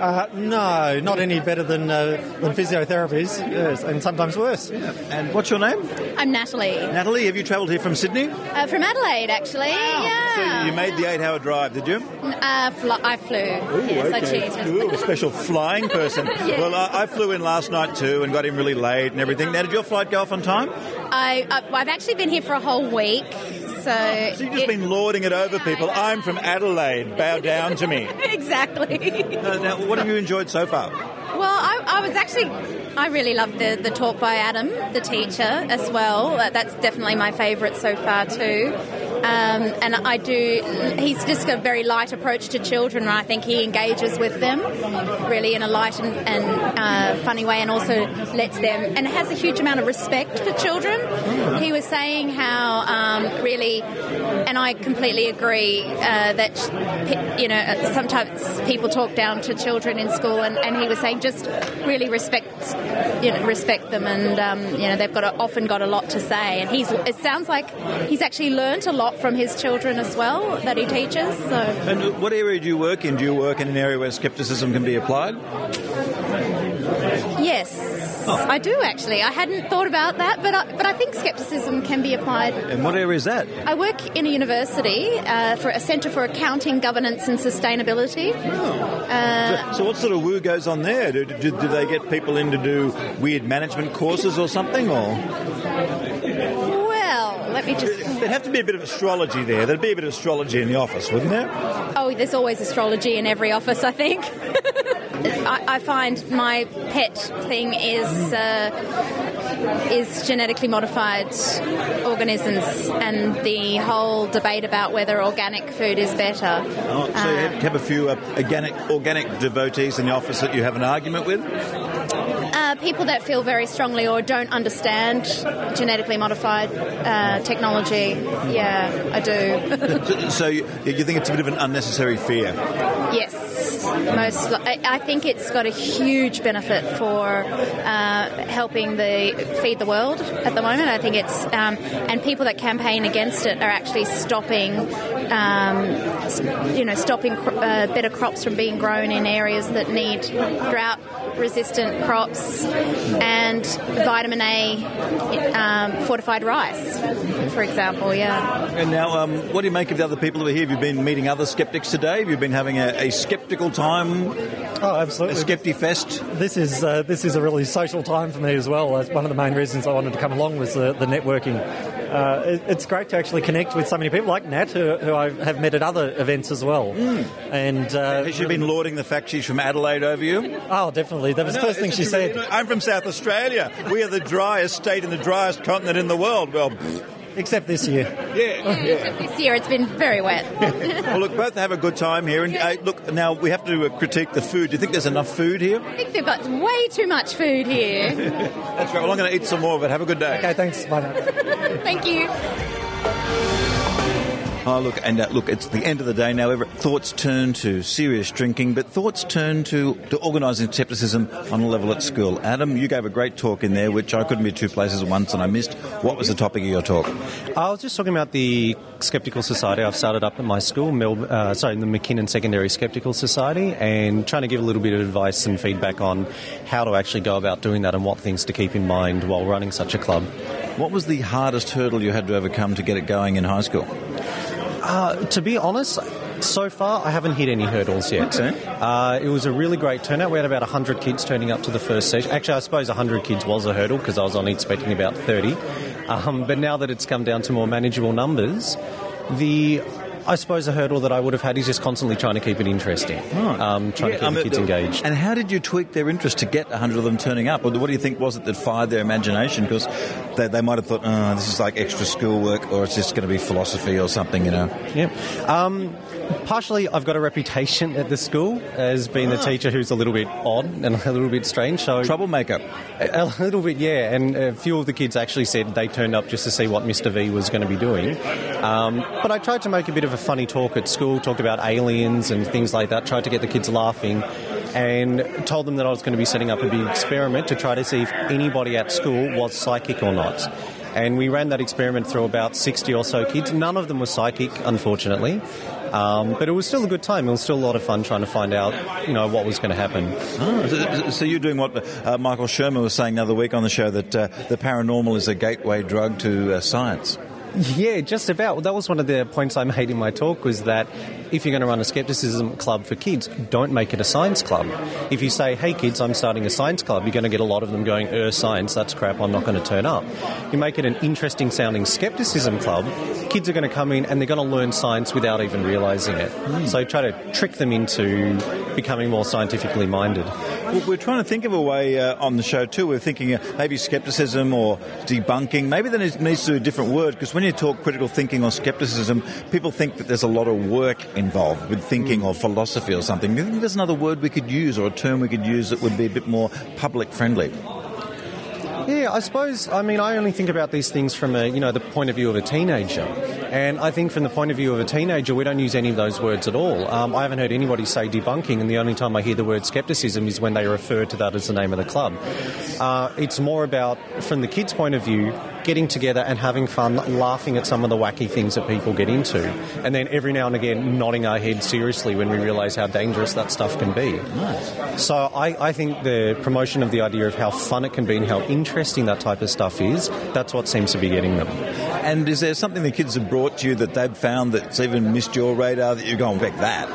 S16: No, not any better than physiotherapies, yes, and sometimes worse.
S4: Yeah. And what's your name?
S17: I'm Natalie.
S4: Natalie, have you travelled here from Sydney?
S17: From Adelaide, actually.
S4: Wow.
S17: Yeah.
S4: So you made the 8-hour drive, did you?
S17: I flew.
S4: Ooh,
S17: yes,
S4: okay.
S17: I cheated.
S4: Ooh, a special flying person.
S17: Yes.
S4: Well, I flew in last night too and got in really late and everything. Now, did your flight go off on time?
S17: I've actually been here for a whole week. So
S4: you've just been lording it over people. I'm from Adelaide. Bow down to me.
S17: Exactly.
S4: Now, what have you enjoyed so far?
S17: Well, I really loved the talk by Adam, the teacher, as well. That's definitely my favourite so far too. And he's just got a very light approach to children, and I think he engages with them really in a light and funny way, and also lets them, and has a huge amount of respect for children. He was saying how really, and I completely agree, that sometimes people talk down to children in school, and he was saying just really respect them, and they've often got a lot to say, and it sounds like he's actually learnt a lot from his children as well that he teaches. So.
S4: And what area do you work in? Do you work in an area where skepticism can be applied?
S17: Yes, I do actually. I hadn't thought about that, but I think skepticism can be applied.
S4: And what area is that?
S17: I work in a university for a Centre for Accounting, Governance and Sustainability.
S4: So what sort of woo goes on there? Do they get people in to do weird management courses or something, or...?
S17: Let me just...
S4: There'd have to be a bit of astrology there. There'd be a bit of astrology in the office, wouldn't there?
S17: Oh, there's always astrology in every office, I think. I find my pet thing is genetically modified organisms and the whole debate about whether organic food is better.
S4: So you have a few organic devotees in the office that you have an argument with?
S17: People that feel very strongly or don't understand genetically modified technology. Yeah, I do.
S4: So you think it's a bit of an unnecessary fear?
S17: Yes. I think it's got a huge benefit for helping feed the world at the moment. I think it's and people that campaign against it are actually stopping better crops from being grown in areas that need drought-resistant crops and vitamin A fortified rice, for example. Yeah.
S4: And now, what do you make of the other people who are here? Have you been meeting other skeptics today? Have you been having a skeptical time?
S16: Oh, absolutely.
S4: A Skepti-fest?
S16: This is a really social time for me as well. That's one of the main reasons I wanted to come along was the networking. It's great to actually connect with so many people like Nat, who I have met at other events as well. And
S4: has she been lauding the fact she's from Adelaide over you?
S16: Oh, definitely. That was the first thing she said.
S4: I'm from South Australia. We are the driest state and the driest continent in the world. Well,
S16: except this year.
S4: Yeah.
S17: Except this year, it's been very wet.
S4: Well, look, both have a good time here. And look, now we have to critique the food. Do you think there's enough food here?
S17: I think they've got way too much food here.
S4: That's right. Well, I'm going to eat some more of it. Have a good day.
S16: Okay, thanks. Bye now.
S17: Thank you.
S4: Oh, look, it's the end of the day now. Thoughts turn to serious drinking, but thoughts turn to organising skepticism on a level at school. Adam, you gave a great talk in there, which I couldn't be two places at once and I missed. What was the topic of your talk?
S18: I was just talking about the Skeptical Society I've started up at my school, the McKinnon Secondary Skeptical Society, and trying to give a little bit of advice and feedback on how to actually go about doing that and what things to keep in mind while running such a club.
S4: What was the hardest hurdle you had to overcome to get it going in high school?
S18: To be honest, so far I haven't hit any hurdles yet.
S4: Okay.
S18: It was a really great turnout. We had about 100 kids turning up to the first session. Actually, I suppose 100 kids was a hurdle because I was only expecting about 30. But now that it's come down to more manageable numbers, I suppose a hurdle that I would have had is just constantly trying to keep it interesting, trying to keep the kids engaged.
S4: And how did you tweak their interest to get 100 of them turning up? Or what do you think was it that fired their imagination? Because they might have thought, this is like extra schoolwork, or it's just going to be philosophy or something, you know.
S18: Yeah. Partially, I've got a reputation at the school as being a teacher who's a little bit odd and a little bit strange. So
S4: troublemaker.
S18: A little bit, yeah. And a few of the kids actually said they turned up just to see what Mr. V was going to be doing. But I tried to make a bit of a funny talk at school, talk about aliens and things like that, tried to get the kids laughing, and told them that I was going to be setting up a big experiment to try to see if anybody at school was psychic or not. And we ran that experiment through about 60 or so kids. None of them were psychic, unfortunately. But it was still a good time. It was still a lot of fun trying to find out, what was going to happen.
S4: So you're doing what Michael Sherman was saying the other week on the show, that the paranormal is a gateway drug to science.
S18: Yeah, just about. That was one of the points I made in my talk, was that if you're going to run a skepticism club for kids, don't make it a science club. If you say, hey kids, I'm starting a science club, you're going to get a lot of them going, science, that's crap, I'm not going to turn up. You make it an interesting sounding skepticism club, kids are going to come in and they're going to learn science without even realising it. So try to trick them into becoming more scientifically minded.
S4: Well, we're trying to think of a way on the show too. We're thinking maybe skepticism or debunking. Maybe there needs to be a different word, because when you talk critical thinking or skepticism, people think that there's a lot of work involved with thinking or philosophy or something. Do you think there's another word we could use, or a term we could use that would be a bit more public friendly?
S18: Yeah, I suppose, I only think about these things from the point of view of a teenager. And I think from the point of view of a teenager, we don't use any of those words at all. I haven't heard anybody say debunking, and the only time I hear the word skepticism is when they refer to that as the name of the club. It's more about, from the kids' point of view, getting together and having fun, laughing at some of the wacky things that people get into. And then every now and again, nodding our heads seriously when we realise how dangerous that stuff can be. Nice. So I think the promotion of the idea of how fun it can be and how interesting that type of stuff is, that's what seems to be getting them.
S4: And is there something the kids have brought to you that they've found that's even missed your radar that you're going, back that?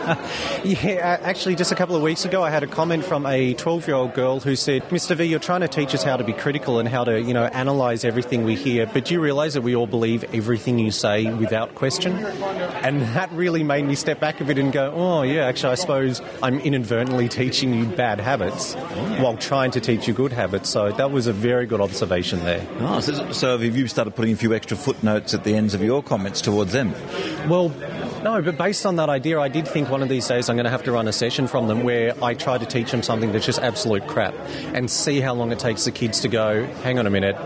S18: Yeah, actually, just a couple of weeks ago, I had a comment from a 12-year-old girl who said, Mr. V, you're trying to teach us how to be critical and how to, analyse everything we hear, but do you realise that we all believe everything you say without question? And that really made me step back a bit and go, oh, yeah, actually, I suppose I'm inadvertently teaching you bad habits while trying to teach you good habits. So that was a very good observation there.
S4: Oh, so have you started putting a few extra footnotes at the ends of your comments towards them?
S18: Well, no, but based on that idea, I did think one of these days I'm going to have to run a session from them where I try to teach them something that's just absolute crap and see how long it takes the kids to go, hang on a minute,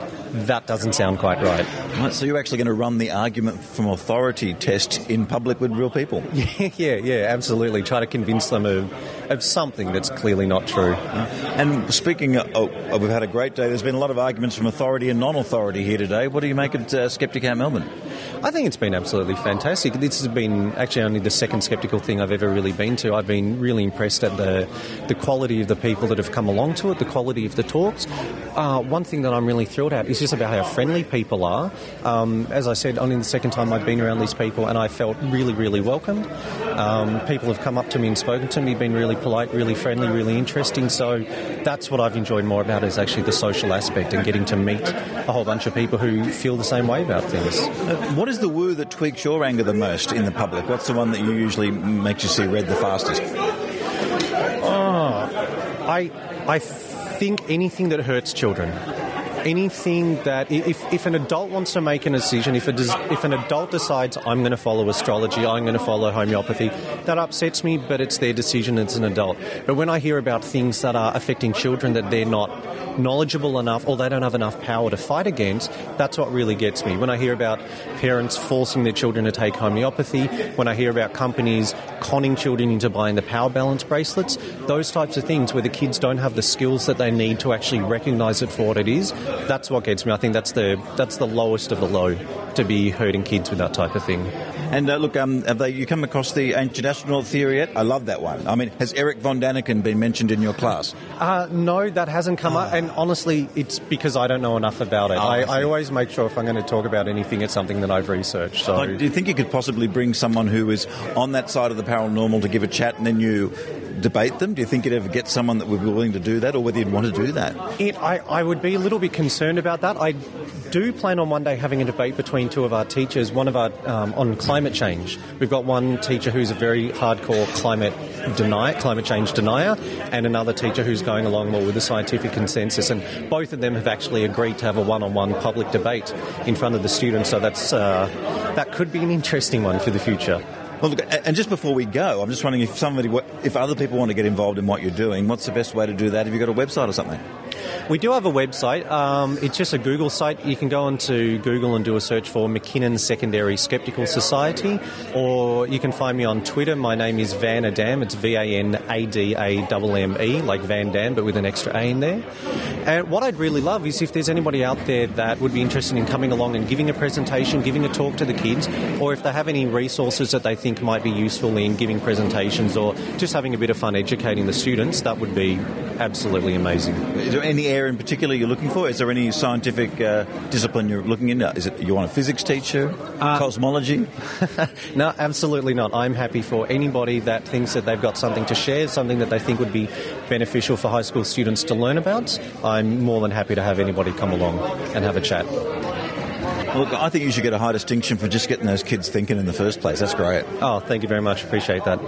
S18: that doesn't sound quite right.
S4: Right, so you're actually going to run the argument from authority test in public with real people?
S18: Yeah, absolutely. Try to convince them of something that's clearly not true.
S4: And speaking of, we've had a great day. There's been a lot of arguments from authority and non-authority here today. What do you make of Skepticamp Melbourne?
S18: I think it's been absolutely fantastic. This has been actually only the second skeptical thing I've ever really been to. I've been really impressed at the quality of the people that have come along to it, the quality of the talks. One thing that I'm really thrilled at is just about how friendly people are. As I said, only the second time I've been around these people, and I felt really, really welcomed. People have come up to me and spoken to me, been really polite, really friendly, really interesting. So that's what I've enjoyed more about, is actually the social aspect and getting to meet a whole bunch of people who feel the same way about things.
S4: What is the woo that tweaks your anger the most in the public? What's the one that you usually makes you see red the fastest?
S18: I think anything that hurts children. Anything that, if an adult wants to make a decision, if an adult decides I'm going to follow astrology, I'm going to follow homeopathy, that upsets me, but it's their decision as an adult. But when I hear about things that are affecting children that they're not knowledgeable enough or they don't have enough power to fight against, that's what really gets me. When I hear about parents forcing their children to take homeopathy, when I hear about companies conning children into buying the power balance bracelets, those types of things where the kids don't have the skills that they need to actually recognise it for what it is, that's what gets me. I think that's the lowest of the low, to be hurting kids with that type of thing.
S4: And look, have you come across the ancient astronaut theory yet? I love that one. I mean, has Eric von Daniken been mentioned in your class?
S18: No, that hasn't come up. And honestly, it's because I don't know enough about it. I always make sure if I'm going to talk about anything, it's something that I've researched. So,
S4: do you think you could possibly bring someone who is on that side of the paranormal to give a chat, and then you debate them? Do you think you'd ever get someone that would be willing to do that, or whether you'd want to do that?
S18: I would be a little bit concerned about that. I do plan on one day having a debate between two of our teachers, one of our on climate change. We've got one teacher who's a very hardcore climate change denier, and another teacher who's going along more with the scientific consensus, and both of them have actually agreed to have a one-on-one public debate in front of the students, so that could be an interesting one for the future.
S4: Well, look, and just before we go, I'm just wondering if other people want to get involved in what you're doing, what's the best way to do that? Have you got a website or something?
S18: We do have a website. It's just a Google site. You can go onto Google and do a search for McKinnon Secondary Skeptical Society, or you can find me on Twitter. My name is Van Adame. It's VANADAMME, like Van Dam, but with an extra A in there. And what I'd really love is if there's anybody out there that would be interested in coming along and giving a presentation, giving a talk to the kids, or if they have any resources that they think might be useful in giving presentations or just having a bit of fun educating the students, that would be absolutely amazing.
S4: Is there any area in particular you're looking for? Is there any scientific discipline you're looking into? Is it you want a physics teacher? Cosmology?
S18: No, absolutely not. I'm happy for anybody that thinks that they've got something to share, something that they think would be beneficial for high school students to learn about. I'm more than happy to have anybody come along and have a chat.
S4: Look, I think you should get a high distinction for just getting those kids thinking in the first place. That's great.
S18: Oh, thank you very much. Appreciate that.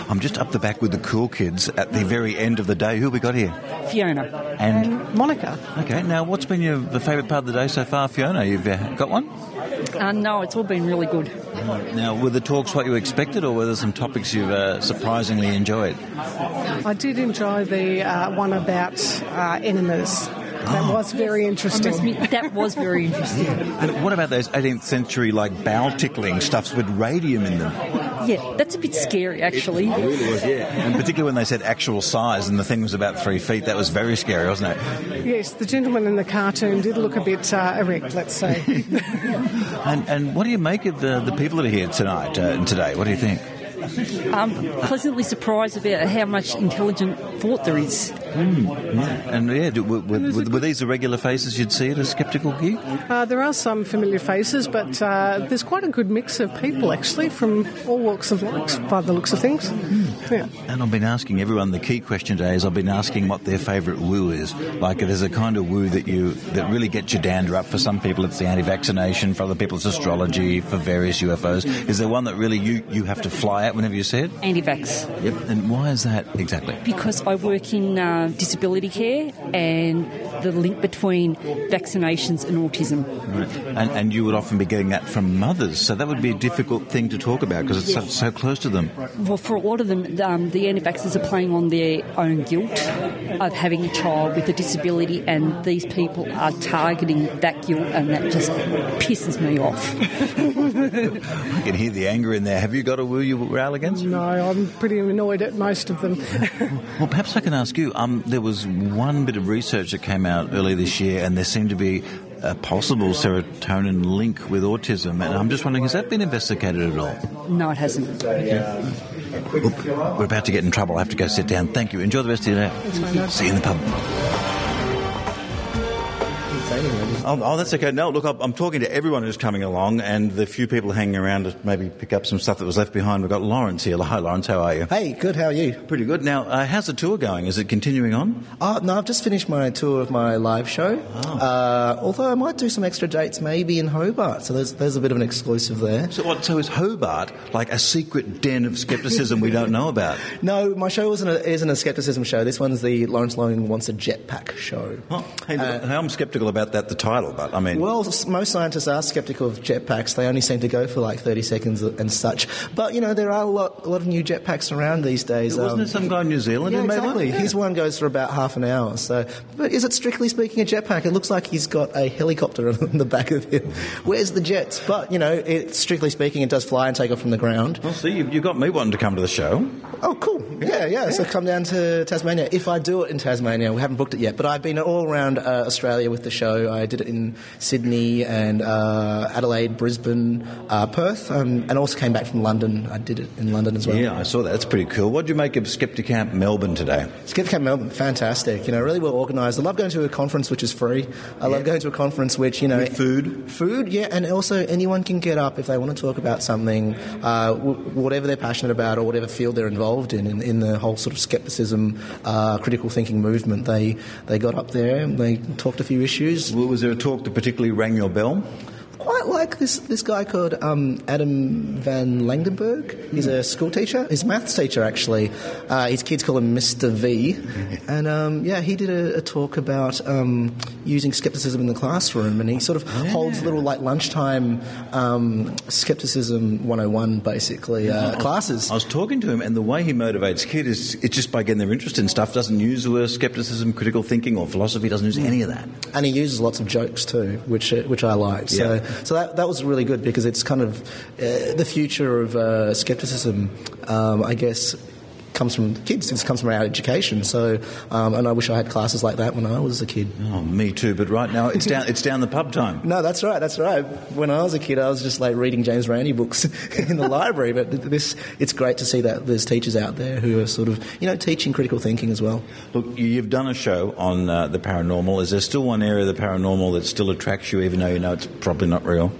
S4: I'm just up the back with the cool kids at the very end of the day. Who have we got here?
S19: Fiona.
S4: And
S19: Monica.
S4: Okay, now what's been the favourite part of the day so far, Fiona? You've got one?
S19: No, it's all been really good.
S4: Now, were the talks what you expected, or were there some topics you've surprisingly enjoyed?
S20: I did enjoy the one about enemas. That was very interesting.
S19: That was very interesting.
S4: And what about those 18th century, bowel tickling stuffs with radium in them?
S19: Yeah, that's a bit scary, actually.
S4: It really was, yeah. And particularly when they said actual size and the thing was about 3 feet, that was very scary, wasn't it?
S20: Yes, the gentleman in the cartoon did look a bit erect, let's say.
S4: And what do you make of the people that are here tonight and today? What do you think?
S19: I'm pleasantly surprised about how much intelligent thought there is.
S4: And were these the regular faces you'd see at a Skeptical gig?
S20: There are some familiar faces, but there's quite a good mix of people, actually, from all walks of life, by the looks of things. Yeah.
S4: And I've been asking everyone, the key question today is I've been asking what their favourite woo is. Like, there's a kind of woo that really gets your dander up. For some people, it's the anti-vaccination. For other people, it's astrology. For various UFOs. Is there one that really you have to fly at whenever you see it?
S19: Anti-vax.
S4: Yep. And why is that exactly?
S19: Because I work in disability care and the link between vaccinations and autism.
S4: Right. And you would often be getting that from mothers, so that would be a difficult thing to talk about because it's so close to them.
S19: Well, for a lot of them, the anti-vaxxers are playing on their own guilt of having a child with a disability, and these people are targeting that guilt, and that just pisses me off.
S4: I can hear the anger in there. Have you got a woo you rail against?
S20: No, I'm pretty annoyed at most of them.
S4: Well, perhaps I can ask you, there was one bit of research that came out earlier this year, and there seemed to be a possible serotonin link with autism, and I'm just wondering, has that been investigated at all?
S19: No, it hasn't.
S4: We're about to get in trouble. I have to go sit down. Thank you. Enjoy the rest of your day. See you in the pub. Oh, that's okay. No, look, I'm talking to everyone who's coming along, and the few people hanging around to maybe pick up some stuff that was left behind. We've got Lawrence here. Hi, Lawrence. How are you?
S21: Hey, good. How are you?
S4: Pretty good. Now, how's the tour going? Is it continuing on?
S21: No, I've just finished my tour of my live show. Although I might do some extra dates maybe in Hobart, so there's a bit of an exclusive there.
S4: So is Hobart like a secret den of scepticism we don't know about?
S21: No, my show isn't a scepticism show. This one's the Lawrence Leung Wants a Jetpack show.
S4: Oh, hey, I'm sceptical about that, the title, but I mean...
S21: Well, most scientists are sceptical of jetpacks. They only seem to go for 30 seconds and such. But, there are a lot of new jetpacks around these days.
S4: Wasn't there some guy in New Zealand
S21: who
S4: made
S21: exactly.
S4: one?
S21: His one goes for about half an hour. So, but is it strictly speaking a jetpack? It looks like he's got a helicopter on the back of him. Where's the jets? But, strictly speaking, it does fly and take off from the ground.
S4: Well, see, you got me wanting to come to the show.
S21: Oh, cool. Yeah. So come down to Tasmania. If I do it in Tasmania, we haven't booked it yet, but I've been all around Australia with the show. I did it in Sydney and Adelaide, Brisbane, Perth, and also came back from London. I did it in London as well.
S4: Yeah, I saw that. That's pretty cool. What did you make of Skepticamp Melbourne today?
S21: Skepticamp Melbourne, fantastic. Really well organised. I love going to a conference which is free. I love going to a conference which,
S4: with food?
S21: Food, yeah, and also anyone can get up if they want to talk about something, whatever they're passionate about or whatever field they're involved in the whole sort of skepticism, critical thinking movement. They got up there and they talked a few issues.
S4: Well, was there a talk that particularly rang your bell?
S21: Quite like this guy called Adam vanLangenberg. He's a school teacher. He's a maths teacher, actually. His kids call him Mr. V. And, he did a talk about using skepticism in the classroom. And he sort of holds little, lunchtime skepticism 101, basically, classes.
S4: I was talking to him, and the way he motivates kids is it's just by getting their interest in stuff. Doesn't use the word skepticism, critical thinking or philosophy. Doesn't use any of that.
S21: And he uses lots of jokes, too, which I liked.
S4: Yeah.
S21: So that was really good because it's kind of the future of skepticism, I guess. comes from kids. It comes from our education. So, and I wish I had classes like that when I was a kid.
S4: Oh, me too. But right now it's down the pub time.
S21: No, that's right. When I was a kid, I was just like reading James Randi books in the library. But it's great to see that there's teachers out there who are sort of, teaching critical thinking as well.
S4: Look, you've done a show on the paranormal. Is there still one area of the paranormal that still attracts you, even though you know it's probably not real?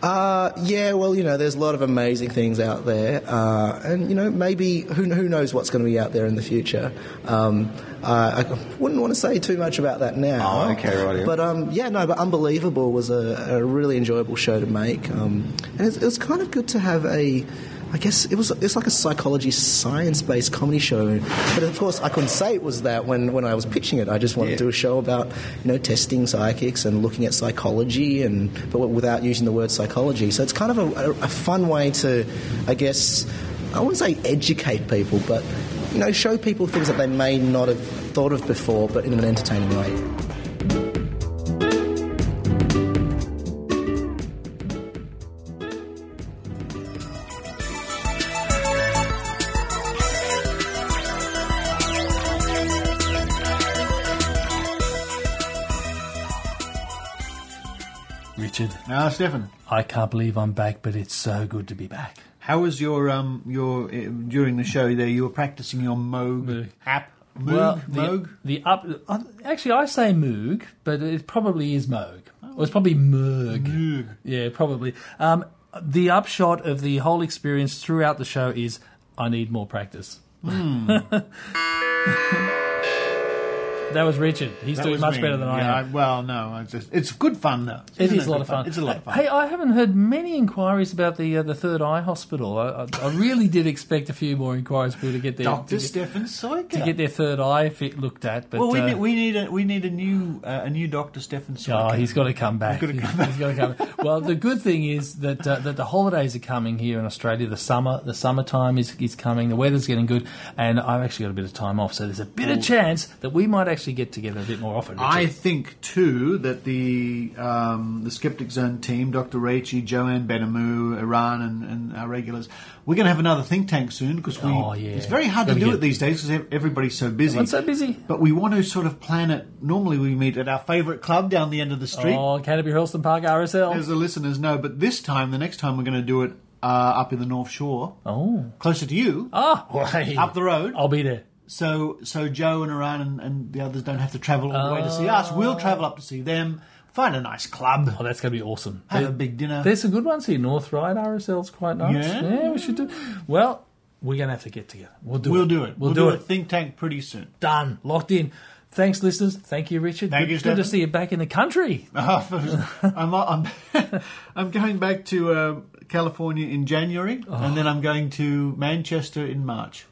S21: Yeah, well, there's a lot of amazing things out there, and maybe who knows what's going to be out there in the future. I wouldn't want to say too much about that now.
S4: Oh, okay, right.
S21: But but Unbelievable was a really enjoyable show to make, and it was kind of good to have I guess it's like a psychology science-based comedy show. But of course I couldn't say it was that when I was pitching it. I just wanted to do a show about, testing psychics and looking at psychology but without using the word psychology. So it's kind of a fun way to, I guess, I wouldn't say educate people, but, show people things that they may not have thought of before, but in an entertaining way.
S3: Richard. Stefan.
S2: I can't believe I'm back, but it's so good to be back.
S3: How was your during the show there? You were practicing your Moog app.
S2: Actually, I say Moog, but it probably is Moog. Well, it's probably Merg. Yeah, probably. The upshot of the whole experience throughout the show is I need more practice. That was Richard. He's doing much better than I am.
S3: Well, no, it's good fun though.
S2: It is a lot of fun.
S3: It's a lot of fun.
S2: Hey, I haven't heard many inquiries about the Third Eye Hospital. I really did expect a few more inquiries for people to get their
S3: Dr. Stefan Sojka
S2: to get their third eye looked at. But,
S3: we need a new Dr. Stefan Sojka.
S2: Oh, he's got to come back. He's got to come back. Well, the good thing is that the holidays are coming here in Australia. The summertime is coming. The weather's getting good, and I've actually got a bit of time off. So there's a bit of chance that we might actually get together a bit more often. Richard.
S3: I think too that the Skeptic Zone team, Dr. Raichi, Joanne Benamu, Iran, and our regulars, we're going to have another think tank soon because it's very hard to do it these days because everybody's so busy.
S2: Everyone's so busy.
S3: But we want to sort of plan it. Normally we meet at our favourite club down the end of the street.
S2: Oh, Canterbury Hurlston Park RSL.
S3: As the listeners know. But the next time we're going to do it up in the North Shore.
S2: Oh.
S3: Closer to you.
S2: Hey.
S3: Up the road.
S2: I'll be there.
S3: So Joe and Iran and the others don't have to travel all the way to see us. We'll travel up to see them. Find a nice club.
S2: Oh, that's going to be awesome.
S3: Have a big dinner.
S2: There's some good ones here. North Ryde RSL's quite nice. Yeah, we should do. Well, we're going to have to get together. We'll do it. We'll do it.
S3: Think tank pretty soon.
S2: Done. Locked in. Thanks, listeners. Thank you, Richard.
S3: Thank you, Stefan.
S2: Good to see you back in the country.
S3: I'm going back to California in January, and then I'm going to Manchester in March.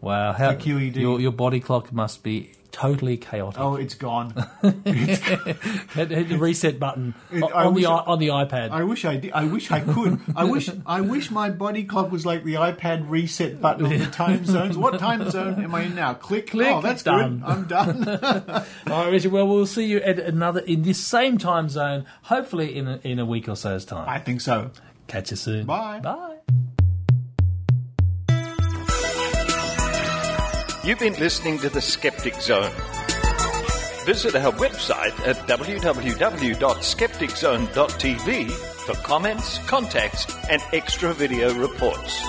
S2: Wow,
S3: how QED.
S2: Your body clock must be totally chaotic.
S3: Oh, it's gone.
S2: Hit the reset button on the iPad.
S3: I wish I did. I wish I could. I wish my body clock was like the iPad reset button on the time zones. What time zone am I in now? Click. Oh, that's
S2: done.
S3: Good. I'm done.
S2: All right, Richard. Well, we'll see you at in this same time zone. Hopefully in a week or so's time.
S3: I think so.
S2: Catch you soon.
S3: Bye.
S2: Bye.
S1: You've been listening to The Skeptic Zone. Visit our website at www.skepticzone.tv for comments, contacts, and extra video reports.